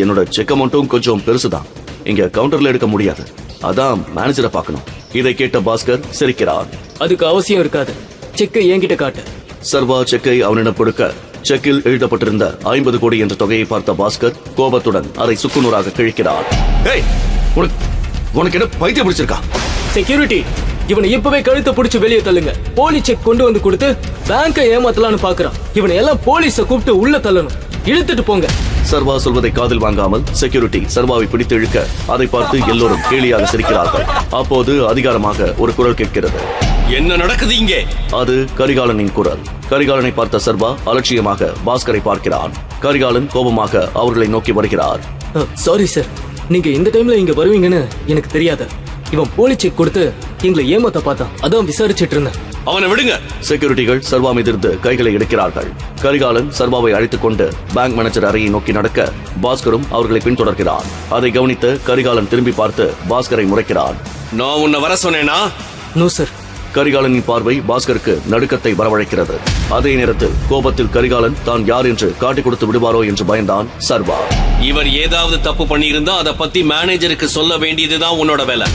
Speaker 1: என்னோட செக் அமௌண்ட்டும் கொஞ்சம் பெருசுதான். இங்க கவுண்டர்ல எடுக்க முடியாது. அதான் மேனேஜரை பார்க்கணும். இதை கேட்ட பாஸ்கர் சிரிக்கிறான்.
Speaker 4: அதுக்கு அவசியம் இருக்காது. செக்கை என்கிட்ட காட்டு.
Speaker 1: சர்வா செக்கை அவனிடம் கொடுக்க, செக்கில் எழுதப்பட்டிருந்த 50 கோடி என்ற தொகையை பார்த்த பாஸ்கர் கோபத்துடன் அதை சுக்குநூறாக கிழிக்கிறார். ஏய், உனக்கு என்ன பைத்தியம் பிடிச்சிருக்கா?
Speaker 4: செக்யூரிட்டி, இவனை இப்பவே கழுத்தை பிடிச்சு வெளியே தள்ளுங்க. போலி செக் கொண்டு வந்து கொடுத்து பேங்கை ஏமாத்தலான்னு பாக்குறான். இவனை எல்லாம் போலீஸை கூப்பிட்டு உள்ள தள்ளணும். இழுத்துட்டு போங்க.
Speaker 1: சர்வா சொல்வதை காதில் வாங்காமல் செக்யூரிட்டி சர்வாவை பிடித்து இழுக்க, அதை பார்த்து எல்லோரும் கேலியாக சிரிக்கிறார்கள். அப்போது அதிகாரமாக ஒரு குரல் கேட்கிறது.
Speaker 3: என்ன நடக்குது இங்கே?
Speaker 1: அது கரிகாலனின் குரல். கரிகாலனை பார்த்த சர்வா அலட்சியமாக பாஸ்கரை பார்க்கிறான். கரிகாலன் கோபமாக அவர்களை நோக்கி வருகிறார்.
Speaker 4: சாரி சார், நீங்க இந்த டைம்ல இங்க வருவீங்கன்னு எனக்கு தெரியாது. இவன் போலி செக் கொடுத்து எங்களை ஏமாத்த பார்த்தான். அதான் விசாரிச்சுட்டு இருந்தேன்.
Speaker 3: அவனை விடுங்க.
Speaker 1: செக்யூரிட்டிகள் சர்வா மீதிருந்து கைகளை எடுக்கிறார்கள். கரிகாலன் சர்வாவை அழைத்துக் கொண்டு பேங்க் மேனேஜர் அறையை நோக்கி நடக்க, பாஸ்கரும் அவர்களை பின்தொடர்கிறான். அதை கவனித்த கரிகாலன் திரும்பி பார்த்து பாஸ்கரை முறைக்கிறான்.
Speaker 3: நான் உன்னை வர சொன்னேனா?
Speaker 4: No sir.
Speaker 1: கரிகாலனின் பார்வை பாஸ்கருக்கு நடுக்கத்தை வரவழைக்கிறது. அதே நேரத்தில் கோபத்தில் கரிகாலன் தான் யார் என்று காட்டிக் கொடுத்து விடுவாரோ என்று பயந்தான் சர்வா.
Speaker 3: இவர் ஏதாவது தப்பு பண்ணியிருந்தா அதை பத்தி மேனேஜருக்கு சொல்ல வேண்டியதுதான் உன்னோட வேலை.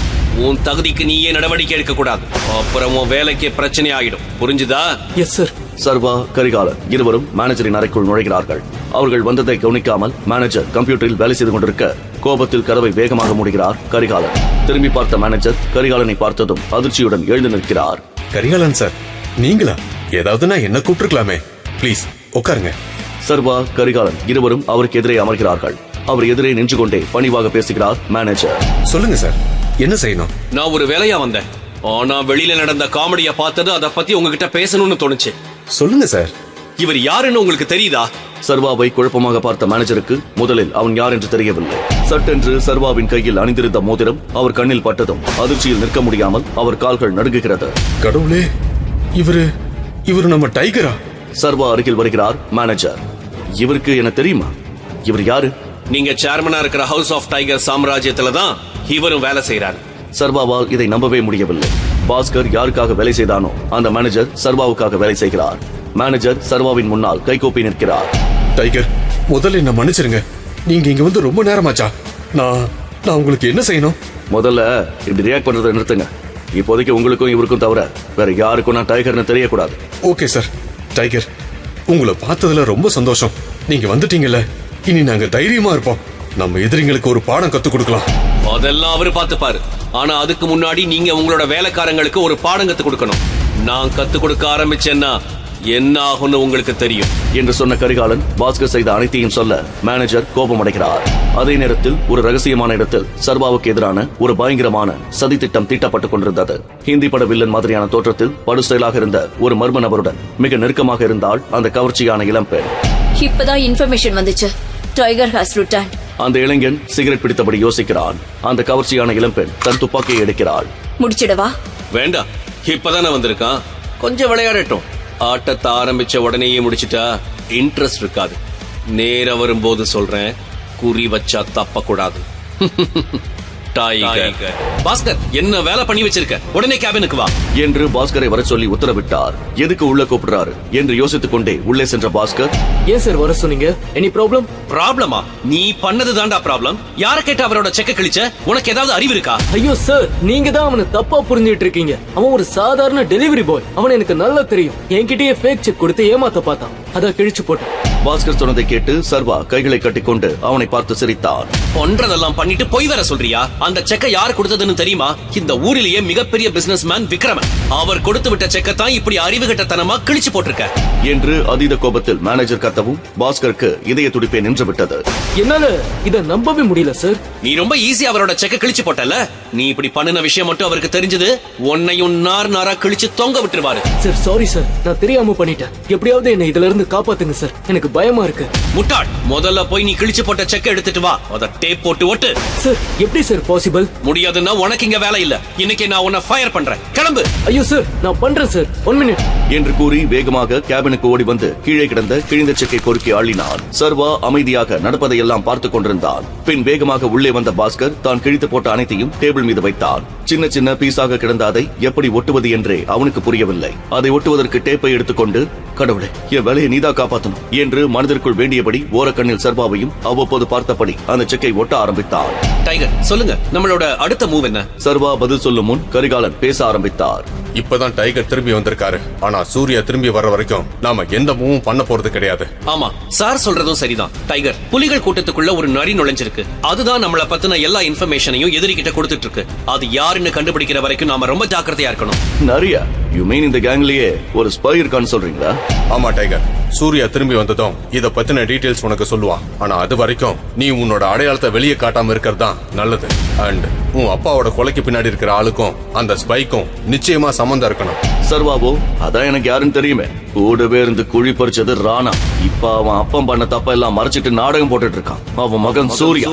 Speaker 3: உன் தகுதிக்கு நீயே நடவடிக்கை எடுக்க கூடாது. அப்புறம் உன் வேலைக்கு பிரச்சனை ஆகிடும். புரிஞ்சுதா?
Speaker 4: Yes sir.
Speaker 1: சர்வா, கரிகாலன் இருவரும் மேனேஜரின் அறைக்குள் நுழைகிறார்கள். அவர்கள் வந்ததை கவனிக்காமல் மேனேஜர் கம்ப்யூட்டரில் வேலை செய்து கொண்டிருக்க, கோபத்தில் கதவை வேகமாக மூடுகிறார் கரிகாலன். திரும்பி பார்த்த மேனேஜர் கரிகாலனை பார்த்ததும் அதிர்ச்சியுடன் எழுந்து நிற்கிறார்.
Speaker 5: கரிகாலன் சார், நீங்களா? ஏதாவதுனா என்ன கூப்பிட்டுருக்கலாமே. ப்ளீஸ் உட்காருங்க.
Speaker 1: சர்வா, கரிகாலன் இருவரும் அவருக்கு எதிரே அமர்கிறார்கள். அவர் எதிரே நின்று கொண்டே பணிவாக பேசுகிறார் மேனேஜர்.
Speaker 5: சொல்லுங்க சார், என்ன செய்யணும்?
Speaker 3: நான் ஒரு வேலையா வந்தேன். ஆனா வெளியில நடந்த காமெடிய பார்த்தது அதை பத்தி உங்ககிட்ட பேசணும்னு தோணுச்சு.
Speaker 5: சொல்லுங்க சார்.
Speaker 3: இவர் யாருன்னு உங்களுக்கு தெரியுதா?
Speaker 1: சர்வாவை குழப்பமாக பார்த்த மேனேஜருக்கு முதலில் அவன் யார் என்று தெரியவில்லை. சட்டென்று சர்வாவின் கையில் அணிந்திருந்த மோதிரம் அவர் கண்ணில் பட்டதும் அதிர்ச்சியில் நிற்க முடியாமல் அவர் கால்கள் நடுங்குகிறது.
Speaker 5: கடவுளே, இவரு நம்ம டைகரா?
Speaker 1: சர்வா அருகில் வருகிறார் மேனேஜர். இவருக்கு என்ன தெரியுமா? இவர் யாரு?
Speaker 3: நீங்க சேர்மனா இருக்கிற ஹவுஸ் ஆஃப் டைகர் சாம்ராஜ்யத்துல தான் இவரும் வேலை செய்யறாரு.
Speaker 1: சர்வாவால் இதை நம்பவே முடியவில்லை. பாஸ்கர் யாருக்காக வேலை செய்தானோ அந்த மேனேஜர் சர்வாவுக்காக வேலை செய்கிறார். மேனேஜர் சர்வாவின் முன்னால் கைகோப்பி நிற்கிறார்.
Speaker 5: டைகர், முதல்ல என்ன மன்னிச்சிருங்க. நீங்க இங்க வந்து ரொம்ப நேரமாச்சா? நான் உங்களுக்கு என்ன செய்யணும்?
Speaker 1: முதல்ல இப்படி ரியாக்ட் பண்றதை நிறுத்துங்க. இப்போதைக்கு உங்களுக்கும் இவருக்கும் தவிர வேற யாருக்கும் நான் டைகர்னு தெரியக்கூடாது.
Speaker 5: Okay sir. டைகர், உங்களை பார்த்ததுல ரொம்ப சந்தோஷம். நீங்க வந்துட்டீங்கல்ல, இனி நாங்க தைரியமா இருப்போம். நம்ம எதிரிங்களுக்கு ஒரு பாடம் கத்து கொடுக்கலாம்.
Speaker 3: அதெல்லாம் அவரு பார்த்துப்பாரு. ஆனா அதுக்கு முன்னாடி நீங்க உங்களோட வேலைக்காரங்களுக்கு ஒரு பாடம் கத்து கொடுக்கணும். நான் கத்து கொடுக்க ஆரம்பிச்சேன்னா என்ன ஆகும்னு உங்களுக்கு தெரியும்
Speaker 1: என்று சொன்ன கரிகாலன் பாஸ்கர் செய்த அனைத்தையும் சொல்ல மேனேஜர் கோபமடைகிறார். அதே நேரத்தில் ஒரு ரகசியமான இடத்தில் சர்வாவுக்கு எதிரான ஒரு பயங்கரமான சதி திட்டம் தீட்டப்பட்டுக் கொண்டிருந்தது. ஹிந்தி பட வில்லன் மாதிரியான தோற்றத்தில் படு ஸ்டைலாக இருந்த ஒரு மர்ம நபருடன் மிக நெருக்கமாக இருந்தால் அந்த கவர்ச்சியான இளம்பெண்.
Speaker 6: இப்பதான் இன்ஃபர்மேஷன் வந்துச்சு. Tiger has return.
Speaker 1: அந்த இளைஞன் சிகரெட் பிடித்தபடி யோசிக்கிறான். அந்த கவர்ச்சியான இளம்பெண் தன் துப்பாக்கியை எடுக்கிறாள்.
Speaker 6: முடிச்சிடவா?
Speaker 3: வேண்டாம், இப்பதானே வந்திருக்கான், கொஞ்சம் விளையாடட்டும். ஆட்டத்தை ஆரம்பிச்ச உடனேயே முடிச்சிட்டா இன்ட்ரெஸ்ட் இருக்காது. நேர வரும்போது சொல்றேன், குறி வச்சா தப்ப கூடாது. டைகர். பாஸ்கர், என்ன வேலை பண்ணி வச்சிருக்க? உடனே கேபினுக்கு வா
Speaker 1: என்று பாஸ்கரை வர சொல்லி உத்தரவிட்டார். எதுக்கு உள்ள கூப்பிடுறாரு என்று யோசித்துக் கொண்டே உள்ளே சென்ற பாஸ்கர்,
Speaker 4: ஏன் சார் வர சொன்னீங்க? Any problem?
Speaker 3: ப்ராப்ளமா? நீ பண்ணது தான்டா ப்ராப்ளம். யார கேட்ட அவரோட செக்க கிழிச்ச? உனக்கு ஏதாவது அறிவு இருக்கா?
Speaker 4: ஐயோ சார், நீங்க தான் அவனை தப்பா புரிஞ்சுட்டு இருக்கீங்க. அவன் ஒரு சாதாரண டெலிவரி பாய். அவன் எனக்கு நல்லா தெரியும். என்கிட்டயே ஃபேக் செக் கொடுத்து ஏமாத்த பார்த்தான். அத கிழிச்சு போட்டான்.
Speaker 1: பாஸ்கர் சொன்னதை கேட்டு சர்வா கைகளை கட்டிக்கொண்டு அவனை பார்த்து சிரித்தான்.
Speaker 3: ஒன்றதெல்லாம் பண்ணிட்டு போய் வர சொல்றியா? அந்த செக்கை யார் கொடுத்ததுன்னு தெரியுமா? இந்த ஊரிலேயே மிகப்பெரிய பிசினஸ் மேன் விக்ரமன். அவர் கொடுத்து விட்ட செக்கை தான் இப்படி அறிவுகட்டத்தனமா கிழிச்சு போட்டிருக்க
Speaker 1: என்று அதீத கோபத்தில் மேனேஜர் கத்தவும் பாஸ்கருக்கு இதய துடிப்பே நின்று விட்டது.
Speaker 4: என்னால இத நம்பவே முடியல சார்.
Speaker 3: நீ ரொம்ப ஈஸி அவரோட செக்க கிழிச்சு போட்டல. நீ இப்படி பண்ணின விஷயம் மட்டும் அவருக்கு தெரிஞ்சது, உன்னையும் நார் நாரா கிழிச்சு தொங்க விட்டுருவாரு.
Speaker 4: சார் சாரி சார், நான் தெரியாம பண்ணிட்டேன். எப்படியாவது என்ன இதுல இருந்து காப்பாத்துங்க சார், எனக்கு பயமா இருக்கு.
Speaker 3: முட்டாள், முதல்ல போய் நீ கிழிச்சு போட்ட செக்க எடுத்துட்டு வா. அத டேப் போட்டு ஒட்டு.
Speaker 4: சார் எப்படி சார் பாசிபிள்?
Speaker 3: முடியாதுன்னா உனக்கு இங்க வேலை இல்ல. இன்னைக்கு நான் உன்னை ஃபயர் பண்றேன். கிளம்பு.
Speaker 4: ஐயோ சார், நான் பண்றேன் சார். 1 மினிட்
Speaker 1: என்று கூறி வேகமாக கேபினுக்கு ஓடி வந்து கீழே கிடந்த கிழிந்த செக்கை பொறுக்கி அள்ளினான். சர்வா அமைதியாக நடப்பதையெல்லாம் பார்த்துக் கொண்டிருந்தான். பின் வேகமாக உள்ளே வந்த பாஸ்கர் தான் கிழித்து போட்ட அனைத்தையும் டேபிள் மீது வைத்தான். சின்ன சின்ன பீஸாக கிடந்த அதை எப்படி ஒட்டுவது என்றே அவனுக்கு புரியவில்லை. அதை ஒட்டுவதற்கு டேப்பை எடுத்துக்கொண்டு, கடவுளே, என் வேலையை நீதா காப்பாற்றணும் என்று மனதிற்குள் வேண்டியபடி ஓரக்கண்ணில் சர்வாவையும் அவ்வப்போது பார்த்தபடி அந்த செக்கை ஒட்ட ஆரம்பித்தான்.
Speaker 3: டைகர் சொல்லுங்க, நம்மளோட அடுத்த மூவ் என்ன?
Speaker 1: சர்வா பதில் சொல்லும் முன் கரிகாலன் பேச ஆரம்பித்தார்.
Speaker 5: இப்பதான் டைகர் திரும்பி வந்திருக்காரு. ஆனா சூர்யா திரும்பி வர்ற வரைக்கும் நாம எந்த மூவும் பண்ண போறது கிடையாது.
Speaker 3: ஆமா, சார் சொல்றதும் சரிதான். டைகர், புலிகள் கூட்டத்துக்குள்ள ஒரு நரி நுழைஞ்சிருக்கு. அதுதான் நம்மள பத்தின எல்லா இன்ஃபர்மேஷனையும் எதிரிகிட்ட கொடுத்துட்டு இருக்கு. அது யாருன்னு கண்டுபிடிக்கிற வரைக்கும் நாம ரொம்ப ஜாக்கிரதையா இருக்கணும்.
Speaker 1: நிறைய யூ மீன் இந்த கேங்லயே ஒரு ஸ்பை இருக்கான்னு சொல்றீங்களா?
Speaker 5: ஆமா டைகர், சூர்யா திரும்பி வந்ததும் இத பத்தின டீடைல்ஸ் உனக்கு சொல்லுவான். ஆனா அது வரைக்கும் நீ உன்னோட அடையாளத்தை வெளியே காட்டாம இருக்கிறது தான் நல்லது. அண்ட் உன் அப்பாவோட கொலைக்கு பின்னாடி இருக்கிற ஆளுக்கும் அந்த ஸ்பைக்கும் நிச்சயமா சம்பந்தம் இருக்கணும்.
Speaker 1: சர்வாவோ, அதான் எனக்கு யாருன்னு தெரியுமே. கூடவே இருந்து குழி பறிச்சது ராணா. இப்ப அவன் அப்பம் பண்ண தப்ப எல்லாம் மறைச்சிட்டு நாடகம் போட்டுட்டு இருக்கான். அவன் மகன் சூர்யா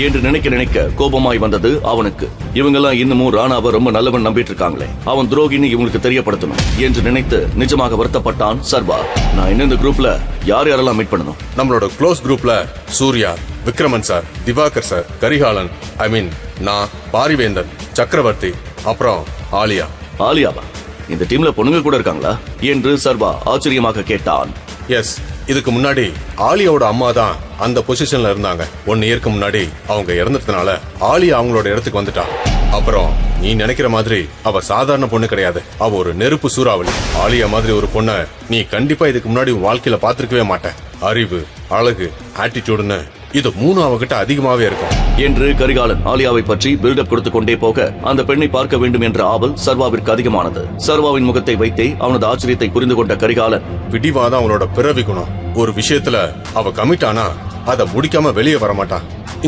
Speaker 1: என்று நினைக்க கோபமாய் வந்தது அவனுக்கு. இவங்க எல்லாம் இன்னமும் ராணாவை ரொம்ப நல்லவன் நம்பிட்டு இருக்காங்களே, அவன் துரோகின்னு இவங்களுக்கு தெரியப்படுத்தணும் என்று நினைத்து நிஜமாக வருத்தப்பட்டான் சர்வா. நான் இன்னும் இந்த குரூப்ல யார் யாரெல்லாம் மீட் பண்ணணும்?
Speaker 5: நம்மளோட க்ளோஸ் குரூப்ல சூர்யா, விக்ரமன் சார், திவாகர் சார், கரிகாலன், ஐ மீன் நான், பாரிவேந்தன், சக்கரவர்த்தி, அப்புறம் ஆலியா.
Speaker 1: ஆலியாவா? இந்த டீம்ல பொண்ணுங்க கூட இருக்காங்களா என்று சர்வா ஆச்சரியமாக கேட்டான்.
Speaker 5: எஸ், இதுக்கு முன்னாடி ஆலியாவோட அம்மா தான் அந்த பொசிஷன்ல இருந்தாங்க. 1 இயருக்கு முன்னாடி அவங்க இறந்ததுனால ஆலியா அவங்களோட இடத்துக்கு வந்துட்டா. அப்புறம் நீ நினைக்கிற மாதிரி அவ சாதாரண பொண்ணு கிடையாது. அவ ஒரு நெருப்பு சூறாவளி. ஆலியா மாதிரி ஒரு பொண்ண நீ கண்டிப்பா இதுக்கு முன்னாடி உன் வாழ்க்கையில பாத்திருக்கவே மாட்ட. அறிவு, அழகு, ஆட்டிடியூடுன்னு இது 3 அவகிட்ட அதிகமாவே இருக்கும்
Speaker 1: என்று கரிகாலன் ஆலியாவை பற்றி பில்டப் கொடுத்து கொண்டே போக அந்த பெண்ணை பார்க்க வேண்டும் என்ற ஆவல் சர்வாவிற்கு அதிகமானது. சர்வாவின் முகத்தை வைத்தே அவனது ஆச்சரியத்தை புரிந்து கொண்ட கரிகாலன்,
Speaker 5: பிடிவாதான் அவளோட பிறவி குணம். ஒரு விஷயத்துல அவ கமிட் ஆனா அதை முடிக்காம வெளியே வர மாட்டா.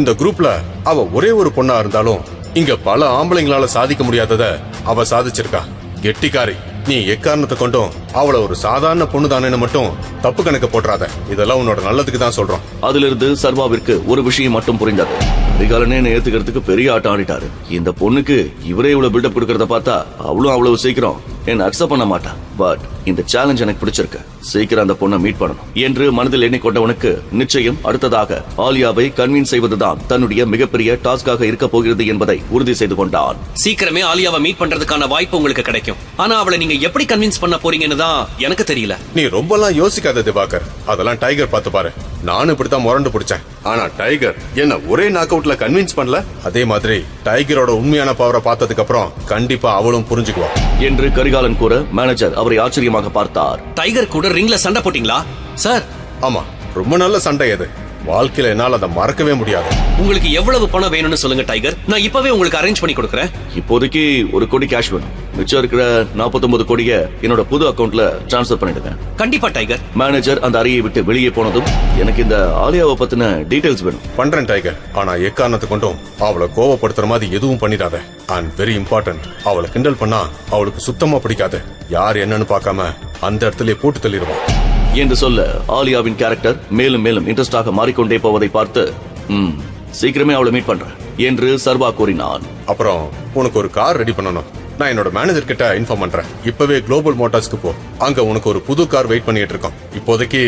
Speaker 5: இந்த குரூப்ல அவ ஒரே ஒரு பொண்ணா இருந்தாலும் இங்க பல ஆம்பளைங்களால சாதிக்க முடியாதத அவ சாதிச்சிருக்கா. கெட்டிக்காரி. நீ எக்காரணத்தை கொண்டும் அவளை ஒரு சாதாரண பொண்ணு தானேன்னு மட்டும் தப்பு கணக்கு போட்டுறாத. இதெல்லாம் உன்னோட நல்லதுக்கு தான் சொல்றோம்.
Speaker 1: அதிலிருந்து சர்வாவிற்கு ஒரு விஷயம் மட்டும் புரிந்தது. கரிகாலனே ஏத்துக்கிறதுக்கு பெரிய ஆட்டம் ஆடிட்டாரு. இந்த பொண்ணுக்கு இவரே இவ்வளவு பில்டப் கொடுக்கறத பார்த்தா அவளும் அவ்வளவு சீக்கிரம் என்ன அக்செப்ட் பண்ண மாட்டா. பட் இந்த சேலஞ்ச் எனக்கு பிடிச்சிருக்கு. சீக்கிரம் அந்த பொண்ணை மீட் பண்ணணும் என்று மனதில் எண்ணிக்கொண்டவனுக்கு நிச்சயம் அடுத்ததாக ஆலியாவை கன்வின்ஸ் செய்வதுதான் தன்னுடைய மிகப்பெரிய டாஸ்காக இருக்க போகிறது என்பதை உறுதி செய்து கொண்டான்.
Speaker 3: சீக்கிரமே ஆலியாவை மீட் பண்றதுக்கான வாய்ப்பு உங்களுக்கு கிடைக்கும். ஆனா அவளை நீங்க எப்படி கன்வின்ஸ் பண்ண போறீங்கன்னு தான் எனக்கு தெரியல.
Speaker 5: நீ ரொம்பலாம் யோசிக்காத திவாகர். அதெல்லாம் டைகர் பார்த்து பாரு. நானும் இப்படித்தான் முரண்டு பிடிச்சேன். ஆனா டைகர் என்ன ஒரே நாக் அவுட்ல கன்வின்ஸ் பண்ணல. அதே மாதிரி டைகரோட உண்மையான பவரை பார்த்ததுக்கு அப்புறம் கண்டிப்பா அவளும் புரிஞ்சுக்குவா
Speaker 1: என்று கரிகாலன் கூற மேனேஜர் அவரை ஆச்சரியமாக பார்த்தார்.
Speaker 3: டைகர் கூட ரிங்ல சண்டை போட்டீங்களா சார்?
Speaker 5: ஆமா, ரொம்ப நல்ல சண்டை அது. வாழ்க்கையில என்னால் அதை மறக்கவே முடியாது.
Speaker 3: உங்களுக்கு எவ்வளவு பணம் வேணும்னு சொல்லுங்க டைகர், நான் இப்பவே உங்களுக்கு அரேஞ்ச் பண்ணி கொடுக்கறேன்.
Speaker 1: இப்போதைக்கு 1 கோடி கேஷ் வேணும். மிச்சம் இருக்கிற 49 கோடியை என்னோட புது அக்கவுண்ட்ல டிரான்ஸ்ஃபர் பண்ணிடுங்க.
Speaker 3: கண்டிப்பா டைகர்.
Speaker 1: மேனேஜர் அந்த அறையை விட்டு வெளியே போனதும் எனக்கு இந்த ஆலியாவை பத்தின டீடைல்ஸ் வேணும்.
Speaker 5: பண்றேன் டைகர். ஆனா எக்காரணத்தை கொண்டும் அவளை கோவப்படுத்துற மாதிரி எதுவும் பண்ணிடாத. அண்ட் வெரி இம்பார்ட்டன்ட், அவளை கிண்டல் பண்ணா அவளுக்கு சுத்தமா பிடிக்காது. யார் என்னன்னு பார்க்காம அந்த இடத்துல போட்டு தள்ளிடுவான்
Speaker 1: என்று சொல்ல ஆலியாவின் கேரக்டர் மேலும் மேலும் இன்ட்ரெஸ்டாக மாறிக்கொண்டே போவதை பார்த்து சீக்கிரமே அவளை மீட் பண்றேன் என்று சர்வா கூறினான்.
Speaker 5: அப்புறம் உனக்கு ஒரு கார் ரெடி பண்ணணும். நான் என்னோட மேனேஜர் கிட்ட இன்ஃபார்ம் பண்றேன். இப்பவே குளோபல் மோட்டார்ஸ்க்கு போ. அங்க உனக்கு ஒரு புது கார் வெயிட் பண்ணிட்டு இருக்கோம். இப்போதைக்கு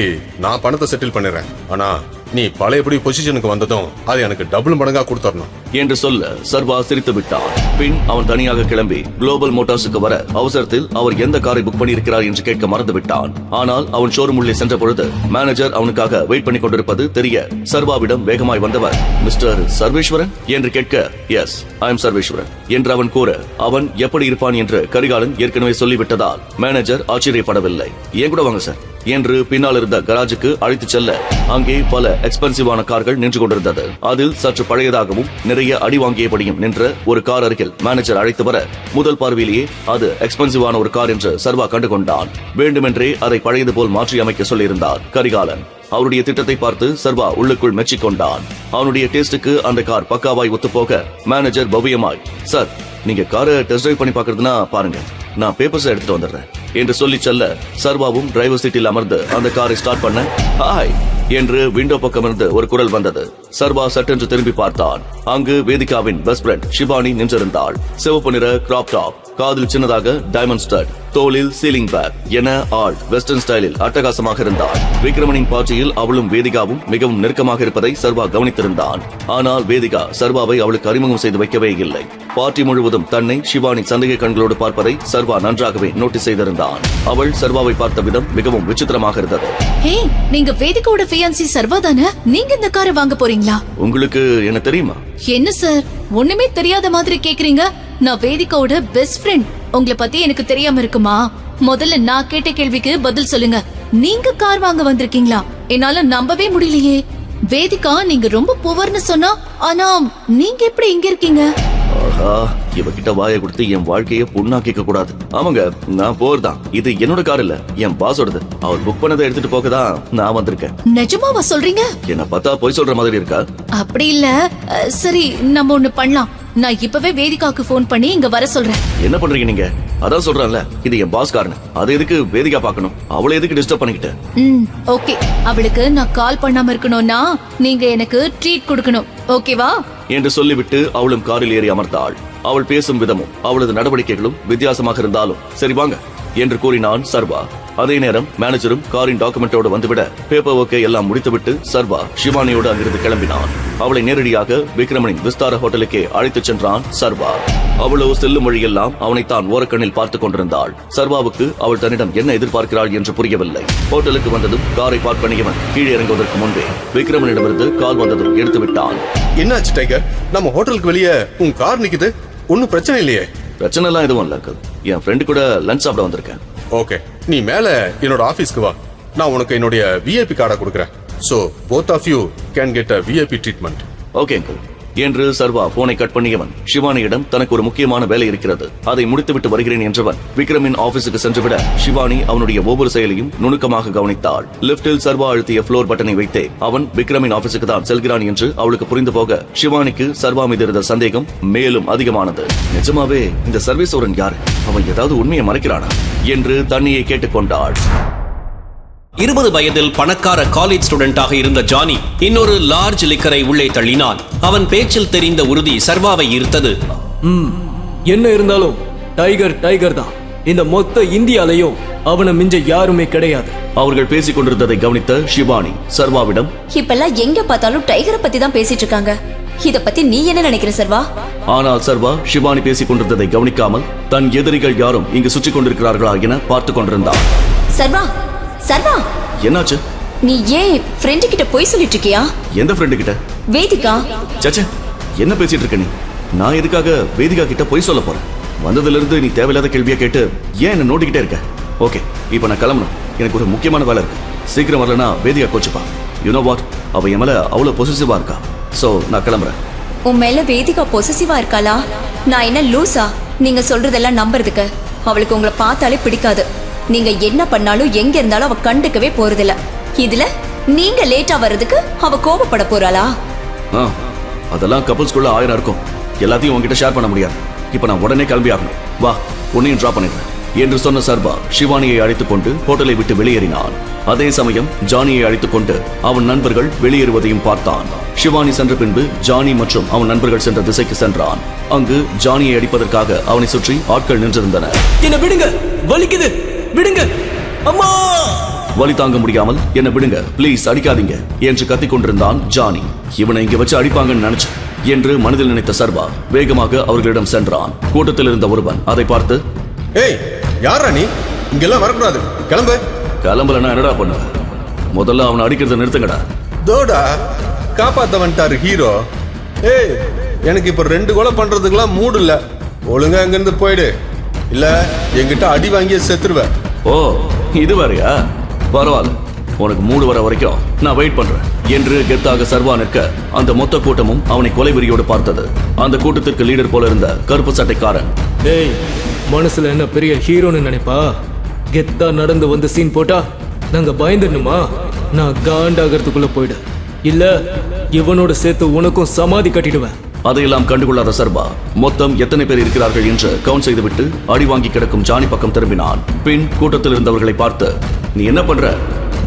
Speaker 5: நான் பணத்தை செட்டில் பண்ணிடுறேன். ஆனா நீ பழையபடி பொசிஷனுக்கு வந்ததும் அதை எனக்கு டபுள் மடங்கா கொடுத்துடணும்
Speaker 1: என்று சொல்ல சர்வா சிரித்து விட்டான். பின் அவன் தனியாக கிளம்பி குளோபல் மோட்டார்ஸுக்கு வர அவசரத்தில் அவர் எந்த காரை புக் பண்ணியிருக்கிறார் என்று கேட்க மறந்து விட்டான். ஆனால் அவன் ஷோரூம் உள்ளே சென்ற பொழுது மேனேஜர் அவனுக்காக வெயிட் பண்ணி கொண்டிருப்பது தெரிய சர்வாவிடம் வேகமாய் வந்தவர், மிஸ்டர் சர்வேஸ்வரன் என்று கேட்க, எஸ் ஐ எம் சர்வேஸ்வரன் என்று அவன் கூற, அவன் எப்படி இருப்பான் என்று கரிகாலன் ஏற்கனவே சொல்லிவிட்டதால் மேனேஜர் ஆச்சரியப்படவில்லை. ஏன் கூட வாங்க சார் என்று பின்னால் இருந்த கராஜுக்கு அழைத்து செல்ல அங்கே பல எக்ஸ்பென்சிவான கார்கள் நின்று கொண்டிருந்தது. அதில் சற்று பழையதாகவும் நிறைய அடி வாங்கியபடியும் நின்ற ஒரு கார் அருகில் மேனேஜர் அழைத்து வர முதல் பார்வையிலேயே அது எக்ஸ்பென்சிவான ஒரு கார் என்று சர்வா கண்டுகொண்டான். வேண்டுமென்றே அதை பழையது போல் மாற்றி அமைக்க சொல்லியிருந்தார் கரிகாலன். அவருடைய திட்டத்தை பார்த்து சர்வா உள்ளுக்குள் மெச்சிக்கொண்டான். அவனுடைய டேஸ்டுக்கு அந்த கார் பக்காவாய் ஒத்துப்போக மேனேஜர் பவ்யமாய், சார் நீங்க காரை டெஸ்ட் டிரைவ் பண்ணி பாக்குறதுனா பாருங்க, நான் பேப்பர்ஸ் எடுத்துட்டு வந்துடுறேன் என்று சொல்லி செல்ல சர்வாவும் டிரைவர் சீட்டில் அமர்ந்து அந்த காரை ஸ்டார்ட் பண்ண, ஹாய் என்று விண்டோ பக்கம் இருந்து ஒரு குரல் வந்தது. சர்வா சட்டென்று திரும்பி பார்த்தான். அங்கு வேதிகாவின் பெஸ்ட் ஃப்ரெண்ட் ஷிவானி நின்றிருந்தாள். சிவப்பு நிற கிராப் டாப், காதில் சின்னதாக டைமண்ட் ஸ்டட், தோளில் சீலிங் பேக் என ஆள் வெஸ்டர்ன் ஸ்டைலில் அட்டகாசமாக இருந்தாள். விக்ரமனின் பார்ட்டியில் அவளும் வேதிகாவும் மிகவும் நெருக்கமாக இருப்பதை சர்வா கவனித்திருந்தான். ஆனால் வேதிகா சர்வாவை அவளுக்கு அறிமுகம் செய்து வைக்கவே இல்லை. பார்ட்டி முழுவதும் தன்னை ஷிவானி சந்தேக கண்களோடு பார்ப்பதை சர்வா நன்றாகவே நோட்டீஸ் செய்திருந்தான். அவள் சர்வாவை பார்த்த விதம் மிகவும் விசித்திரமாக இருந்தது.
Speaker 2: ஹே, நீங்க வேதிகாவோட ஃபியான்சி சர்வா தானே? நீங்க இந்த காரை வாங்க போறீங்களா?
Speaker 1: உங்களுக்கு என்ன தெரியுமா?
Speaker 2: என்ன சார் ஒண்ணுமே தெரியாத மாதிரி கேக்குறீங்க? நான் வேதிகாவோட பெஸ்ட் ஃப்ரெண்ட். உங்களை பத்தி எனக்கு தெரியாம இருக்குமா? முதல்ல நான் கேட்ட கேள்விக்கு பதில் சொல்லுங்க. நீங்க கார் வாங்க வந்திருக்கீங்களா? என்னால நம்பவே முடியலையே. வேதிகா நீங்க ரொம்ப புவர்னு சொன்னா, ஆனா நீங்க எப்படி இங்க இருக்கீங்க?
Speaker 1: ஆஹா, இவகிட்ட வாயை கொடுத்து என் வாழ்க்கைய புண்ணாக்கிக்க கூடாது. ஆமாங்க, நான் போறதான். இது என்னோட கார் இல்ல, என் பாஸோடது. அவர் புக் பண்ணதை எடுத்துட்டு போகதான் நான் வந்திருக்கேன்.
Speaker 2: நிஜமாவா சொல்றீங்க?
Speaker 1: என்ன பார்த்தா பொய் சொல்ற மாதிரி இருக்கா?
Speaker 2: அப்படி இல்ல. சரி, நம்ம ஒண்ணு பண்ணலாம். நான் இப்பவே வேதிகாக்கு போன் பண்ணி இங்க வர சொல்றேன்.
Speaker 1: என்ன பண்றீங்க நீங்க? அதான் சொல்றேன்ல, இது என் பாஸ் காரணம். அது எதுக்கு வேதிகா பார்க்கணும்? அவளை எதுக்கு டிஸ்டர்ப் பண்ணிக்கிட்டு?
Speaker 2: ஓகே. அவளுக்கு நான் கால் பண்ணாம இருக்கணும்னா நீங்க எனக்கு ட்ரீட் கொடுக்கணும். ஓகேவா?
Speaker 1: என்று சொல்லிவிட்டு அவளும் காரில் ஏறி அமர்ந்தாள். அவள் பேசும் விதமும் அவளது நடவடிக்கைகளும் வித்தியாசமாக இருந்தாலும் சரி வாங்க என்று கூறினான் சர்வா. அதே நேரம் மேனேஜரும் காரின் டாக்குமெண்டோடு வந்துவிட பேப்பர் ஒர்க்கை எல்லாம் முடித்துவிட்டு சர்வா சிவானியோடு அங்கிருந்து கிளம்பினான். அவளை நேரடியாக விக்ரமனின் விஸ்தார ஹோட்டலுக்கே அழைத்துச் சென்றான் சர்வா. அவளோ செல்லும் வழியெல்லாம் அவனைத்தான் ஓரக்கண்ணில் பார்த்துக் கொண்டிருந்தாள். சர்வாவுக்கு அவள் தன்னிடம் என்ன எதிர்பார்க்கிறாள் என்று புரியவில்லை. ஹோட்டலுக்கு வந்ததும் காரை பார்க் பண்ணியவன் கீழே இறங்குவதற்கு முன்பே விக்ரமனிடமிருந்து கால் வந்ததும் எடுத்து விட்டான்.
Speaker 5: என்னாச்சு டைகர்? நம்ம ஹோட்டலுக்கு வெளியே உன் கார் நிக்குது, ஒன்னும் பிரச்சனை இல்லையே?
Speaker 1: பிரச்சனை எல்லாம் எதுவும் இல்ல அங்கிள். என் ஃப்ரெண்டு கூட லஞ்ச் சாப்பிட வந்திருக்கேன்.
Speaker 5: ஓகே, நீ மேல என்னோட ஆபீஸ்க்கு வா. நான் உனக்கு என்னுடைய விஐபி கார்டை கொடுக்குறேன். So both of you can get a VIP treatment.
Speaker 1: Okay uncle என்று சர்வா போனை கட் பண்ணியவன் சிவானியிடம் தனக்கு ஒரு முக்கியமான வேலை இருக்கிறது, அதை முடித்துவிட்டு வருகிறேன் என்றவன் விக்ரமின் ஆபீஸுக்கு சென்றுவிட சிவானி அவனுடைய ஒவ்வொரு செயலையும் நுணுக்கமாக கவனித்தாள். லிப்டில் சர்வா அழுத்திய ஃப்ளோர் பட்டனை வைத்தே அவன் விக்ரமின் ஆபீஸுக்கு தான் செல்கிறான் என்று அவளுக்கு புரிந்து போக சிவானிக்கு சர்வா மீது இருந்த சந்தேகம் மேலும் அதிகமானது. நிஜமாவே இந்த சர்வீஸ்வரன் யாரு? அவன் ஏதாவது உண்மையை மறைக்கிறானா என்று தண்ணியை கேட்டுக்கொண்டாள்.
Speaker 3: 20 வயதில் பணக்கார காலேஜ் ஸ்டூடெண்டாக இருந்த ஜானி இன்னொரு லார்ஜ் லிக்கரை உள்ளே தள்ளினான். அவன் பேச்சில் தெரிந்த உறுதி சர்வாவை ஈர்த்தது.
Speaker 4: என்ன இருந்தாலும் டைகர் டைகர் தான். இந்த மொத்த இந்தியாலையும் அவனை மிஞ்ச யாருமே கிடையாது.
Speaker 1: அவர்கள் பேசிக் கொண்டிருந்ததை கவனித்த ஷிவானி சர்வாவிடம்,
Speaker 6: இப்பெல்லாம் எங்க பார்த்தாலும் டைகரை பத்தி தான் பேசிட்டு இருக்காங்க. இத பத்தி நீ என்ன நினைக்கிற சர்வா?
Speaker 1: ஆனால் சர்வா ஷிவானி பேசிக் கொண்டிருந்ததை கவனிக்காமல் தன் எதிரிகள் யாரும் இங்கு சுற்றி கொண்டிருக்கிறார்களா என பார்த்துக் கொண்டிருந்தான்.
Speaker 6: சர்வா சர்வா,
Speaker 1: என்னாச்சு?
Speaker 6: நீ ஏன் ஃப்ரெண்டு கிட்ட போய் சொல்லிட்டு இருக்கியா?
Speaker 1: எந்த ஃப்ரெண்டு கிட்ட?
Speaker 6: வேதிகா.
Speaker 1: சச்சே, என்ன பேசிட்டு இருக்க நீ? நான் எதுக்காக வேதிகா கிட்ட போய் சொல்ல போறேன்? வந்ததுல இருந்து நீ தேவையில்லாத கேள்வியை கேட்டு ஏன் என்ன நோட்டிக்கிட்டே இருக்க? ஓகே, இப்ப நான் கிளம்பணும். எனக்கு ஒரு முக்கியமான வேலை இருக்கு. சீக்கிரம் வரலனா வேதிகா கோச்சுப்பா. யூ நோ வாட், அவ என் மேல அவ்வளவு பொசிசிவா இருக்கா. சோ நான் கிளம்புறேன்.
Speaker 6: உன் மேல வேதிகா பொசசிவா இருக்காளா? நான் என்ன லூசா நீங்க சொல்றதெல்லாம் நம்புறதுக்கு? அவளுக்கு உங்களை பார்த்தாலே பிடிக்காது. நீங்க என்ன பண்ணாலும் எங்க இருந்தாலும் அவ கண்டுக்கவே போறதில்ல. இதுல நீங்க லேட்டா வர்றதுக்கு அவ கோபப்பட போறாளா?
Speaker 1: அதெல்லாம் கப்பல்ஸ்குள்ள 1000 இருக்கும். எல்லாத்தையும் உங்ககிட்ட ஷேர் பண்ண முடியாது. இப்ப நான் உடனே கிளம்பி ஆகணும். வா, உன்னையும் டிராப் பண்ணிடுறேன் என்று சொன்ன சர்வா சிவானியை அழைத்துக் கொண்டு ஹோட்டலை விட்டு வெளியேறினான். அதே சமயம் ஜானியை அழைத்துக் கொண்டு அவன் நண்பர்கள் வெளியேறுவதையும் பார்த்தான். சிவானி சென்ற பின்பு ஜானி மற்றும் அவன் நண்பர்கள் சென்ற திசைக்கு சென்றான். அங்கு ஜானியை அடிப்பதற்காக அவனை சுற்றி ஆட்கள் நின்றிருந்தனர்.
Speaker 4: என்ன விடுங்க, வலிக்குது, விடுங்க, அம்மா.
Speaker 1: வலி தாங்க முடியாமல் என்ன விடுங்க, பிளீஸ் அடிக்காதீங்க என்று கத்திக் கொண்டிருந்தான் ஜானி. இவனை இங்க வச்சு அடிப்பாங்கன்னு நினைச்சு என்று மனதில் நினைத்த சர்வா வேகமாக அவர்களிடம் சென்றான். கூட்டத்தில் இருந்த ஒருவன் அதை பார்த்து,
Speaker 5: ஏய், யாரா நீ? இங்கெல்லாம் வரக்கூடாது, கிளம்பு.
Speaker 1: கிளம்பலன்னா என்னடா பண்ணுவ? முதல்ல அவனை அடிக்கிறத நிறுத்துங்கடா.
Speaker 5: தோடா காப்பாத்த வந்துட்டாரு ஹீரோ. ஏய், எனக்கு இப்ப 2 கொலை பண்றதுக்கெல்லாம் மூடு இல்ல. ஒழுங்கா அங்கிருந்து போயிடு, இல்ல என்கிட்ட அடி வாங்கிய செத்துருவ.
Speaker 1: ஓ, இது வேறையா? பரவாயில்ல, உனக்கு மூடு வர வரைக்கும் நான் வெயிட் பண்றேன் என்று கெத்தாக சர்வா நிற்க அந்த மொத்த கூட்டமும் அவனை கொலை வெறியோடு பார்த்தது. அந்த கூட்டத்திற்கு லீடர் போல இருந்த கருப்பு சட்டைக்காரன்,
Speaker 4: டேய், மனசுல என்ன பெரிய ஹீரோன்னு நினைப்பா? கெத்தா நடந்து வந்து சீன் போட்டா நாங்க பயந்துடணுமா? நான் காண்டாகிறதுக்குள்ள போயிடு, இல்ல இவனோட சேர்த்து உனக்கும் சமாதி கட்டிடுவேன்.
Speaker 1: அதையெல்லாம் கண்டுகொள்ளாத சர்வா மொத்தம் எத்தனை பேர் இருக்கிறார்கள் என்று கவுண்ட் செய்துவிட்டு அடி வாங்கி கிடக்கும் ஜானி பக்கம் திரும்பினான். பின் கூட்டத்தில் இருந்தவர்களை பார்த்து, நீ என்ன பண்ற?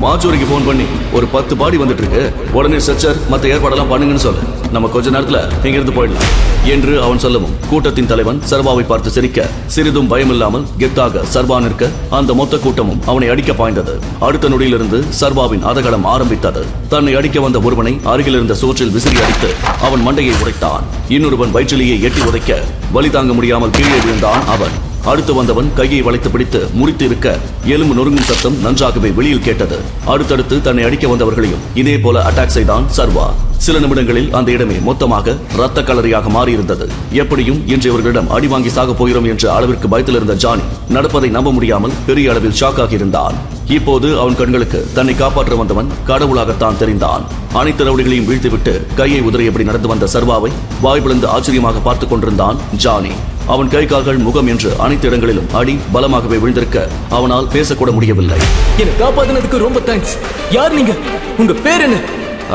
Speaker 1: மாச்சூரிக்கு போன் பண்ணி ஒரு 10 பாடி வந்துட்டு இருக்கு, உடனே ஸ்ட்ரெச்சர் மத்த ஏற்பாடெல்லாம் பண்ணுங்கன்னு சொல்லு. நம்ம கொஞ்ச நேரத்துல இங்கிருந்து போயிடலாம் என்று அவன் சொல்லவும் கூட்டத்தின் தலைவன் சர்வாவை பார்த்து சிரிக்க, சிறிதும் பயமில்லாமல் கெத்தாக சர்வா நிற்க அந்த மொத்த கூட்டமும் அவனை அடிக்க பாய்ந்தது. அடுத்த நொடியிலிருந்து சர்வாவின் அதகளம் ஆரம்பித்தது. தன்னை அடிக்க வந்த ஒருவனை அருகில் இருந்த சோற்றில் விசிறி அடித்து அவன் மண்டையை உடைத்தான். இன்னொருவன் வயிற்றிலேயே எட்டி உதைக்க வலி தாங்க முடியாமல் கீழே விழுந்தான் அவன். அடுத்து வந்தவன் கையை வளைத்து பிடித்து முறித்து இருக்க எலும்பு நொறுங்கும் சத்தம் நன்றாகவே வெளியில் கேட்டது. அடுத்தடுத்து தன்னை அடிக்க வந்தவர்களையும் இதே போல அட்டாக் செய்தான் சர்வா. சில நிமிடங்களில் அந்த இடமே மொத்தமாக ரத்த கலரியாக மாறியிருந்தது. எப்படியும் இன்று இவர்களிடம் அடி வாங்கி சாக போகிறோம் என்ற அளவிற்கு பயத்தில் இருந்த ஜானி நடப்பதை நம்ப முடியாமல் பெரிய அளவில் ஷாக்காகி இருந்தான். இப்போது அவன் கண்களுக்கு தன்னை காப்பாற்ற வந்தவன் கடவுளாகத்தான் தெரிந்தான். அனைத்து ரவுடிகளையும் வீழ்த்திவிட்டு கையை உதறியபடி நடந்து வந்த சர்வாவை வாய் பிளந்து ஆச்சரியமாக பார்த்துக் கொண்டிருந்தான் ஜானி. அவன் கை கால்கள் முகம் என்று அனைத்து இடங்களிலும் அடி பலமாகவே விழுந்திருக்க அவனால் பேசக்கூட முடியவில்லை.
Speaker 4: என்னை காப்பாத்தினதுக்கு ரொம்ப தேங்க்ஸ். யார் நீங்க? உங்க பேர் என்ன?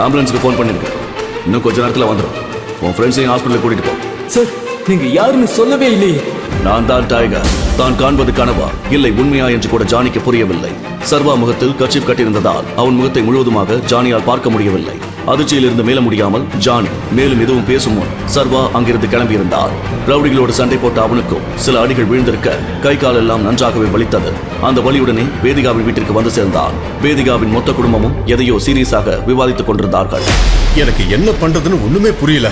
Speaker 1: ஆம்புலன்ஸுக்கு போன் பண்ணிருக்க. இன்னும் கொஞ்ச நேரத்துல வந்துடும். உன் ஃப்ரெண்ட்ஸையும் ஹாஸ்பிட்டலுக்கு கூட்டிட்டு போ.
Speaker 4: சார், நீங்க யாருன்னு சொல்லவே இல்லையே.
Speaker 1: நான் தான் டைகர். தான் காண்பது கனவா இல்லை உண்மையா என்று கூட ஜானிக்கு புரியவில்லை. சர்வா முகத்தில் கர்ச்சீஃப் கட்டியிருந்ததால் அவன் முகத்தை முழுவதுமாக ஜானியால் பார்க்க முடியவில்லை. அதிர்ச்சியிலிருந்து மேல முடியாமல் ஜானி மேலும் எதுவும் பேசும் முன் சர்வா அங்கிருந்து கிளம்பியிருந்தார். ரவுடிகளோடு சண்டை போட்ட அவனுக்கும் சில அடிகள் வீழ்ந்திருக்க கை கால் எல்லாம் நன்றாகவே வலித்தது. அந்த வலியுடனே வேதிகாவின் வீட்டிற்கு வந்து சேர்ந்தான். வேதிகாவின் மொத்த குடும்பமும் எதையோ சீரியஸாக விவாதித்துக் கொண்டிருந்தார்கள்.
Speaker 5: எனக்கு என்ன பண்றதுன்னு ஒண்ணுமே புரியல.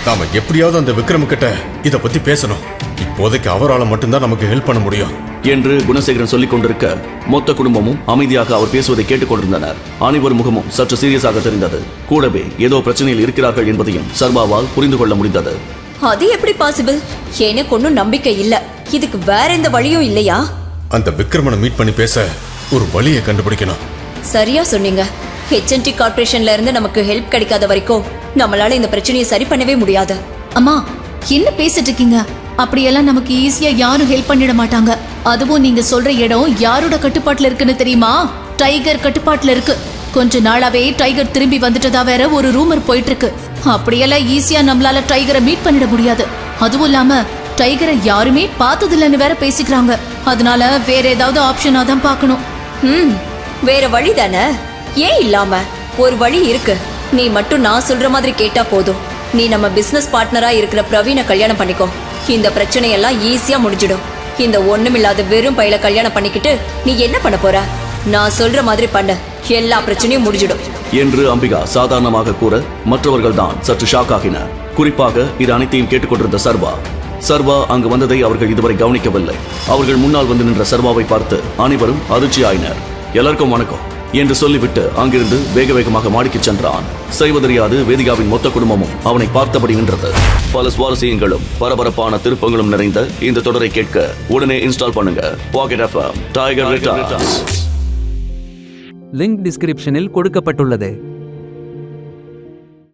Speaker 5: நாம எப்படியாவது அந்த விக்ரம் கிட்ட இத பத்தி பேசணும். இப்போதைக்கு அவரால் மட்டும்தான் நமக்கு ஹெல்ப் பண்ண முடியும்
Speaker 1: என்று குணசேகரன் சொல்லிக் கொண்டிருக்க மொத்த குடும்பமும் அமைதியாக அவர் பேசுவதை கேட்டுக் கொண்டிருந்தனர். அனைவர் முகமும் சற்று சீரியஸாக தெரிந்தது. கூடவே ஏதோ பிரச்சனையில் இருக்கிறார்கள் என்பதையும் சர்வாவால் புரிந்து கொள்ள முடிந்தது.
Speaker 6: அது எப்படி பாசிபிள்? எனக்கு ஒன்னும் நம்பிக்கை இல்ல. இதுக்கு வேற எந்த வழியும் இல்லையா?
Speaker 5: அந்த விக்ரமனை மீட் பண்ணி பேச ஒரு வழியை கண்டுபிடிக்கணும்.
Speaker 6: சரியா சொன்னீங்க. ஹெச்என்டி கார்ப்பரேஷன்ல இருந்து நமக்கு ஹெல்ப் கிடைக்காத வரைக்கும் நம்மளால இந்த பிரச்சனையை சரி பண்ணவே முடியாது.
Speaker 2: அம்மா, என்ன பேசிட்டு இருக்கீங்க? அப்படியெல்லாம் நமக்கு ஈஸியா யாரும் ஹெல்ப் பண்ணிட மாட்டாங்க. அதுவும் நீங்க சொல்ற இடம் யாரோட கட்டுப்பாட்டுல இருக்குன்னு தெரியுமா? டைகர் கட்டுப்பாட்டுல இருக்கு. கொஞ்ச நாளாவே டைகர் திரும்பி வந்துட்டதா வேற ஒரு ரூமர் போயிட்டு இருக்கு. அப்படியெல்லாம் ஈஸியா நம்மளால டைகரை மீட் பண்ணிட முடியாது. அதுவும் இல்லாம டைகரை யாருமே பார்த்தது இல்லைன்னு வேற பேசிக்கிறாங்க. அதனால வேற ஏதாவது ஆப்ஷனா தான் பார்க்கணும்.
Speaker 6: வேற வழி தானே? ஏன் இல்லாம ஒரு வழி இருக்கு. நீ மட்டும் நான் சொல்ற மாதிரி கேட்டா போதும். நீ நம்ம பிசினஸ் பார்ட்னரா இருக்கிற பிரவீனை கல்யாணம் பண்ணிக்கோ. இந்த பிரச்சனையெல்லாம் ஈஸியா முடிஞ்சிடும். இந்த ஒண்ணுமில்லாத வெறும் பையில கல்யாணம் பண்ணிக்கிட்டு நீ என்ன பண்ண போற? நான் சொல்ற மாதிரி பண்ண, எல்லா பிரச்சனையும் முடிஞ்சிடும்
Speaker 1: என்று அம்பிகா சாதாரணமாக கூற மற்றவர்கள் தான் சற்று ஷாக் ஆகினர். குறிப்பாக இது அனைத்தையும் கேட்டுக்கொண்டிருந்த சர்வா அங்கு வந்ததை அவர்கள் இதுவரை கவனிக்கவில்லை. அவர்கள் முன்னால் வந்து நின்ற சர்வாவை பார்த்து அனைவரும் அதிர்ச்சியாயினர். எல்லாருக்கும் வணக்கம் என்று சொல்லிவிட்டு அங்கிருந்து வேக வேகமாக மாடிக்கு சென்றான். செய்வதறியாது வேதிகாவின் மொத்த குடும்பமும் அவனை பார்த்தபடி நின்றது. பல சுவாரஸ்யங்களும் பரபரப்பான திருப்பங்களும் நிறைந்த இந்த தொடரை கேட்க உடனே இன்ஸ்டால் பண்ணுங்க pocket FM tiger returns.
Speaker 7: Link டிஸ்கிரிப்ஷனில் கொடுக்கப்பட்டுள்ளது.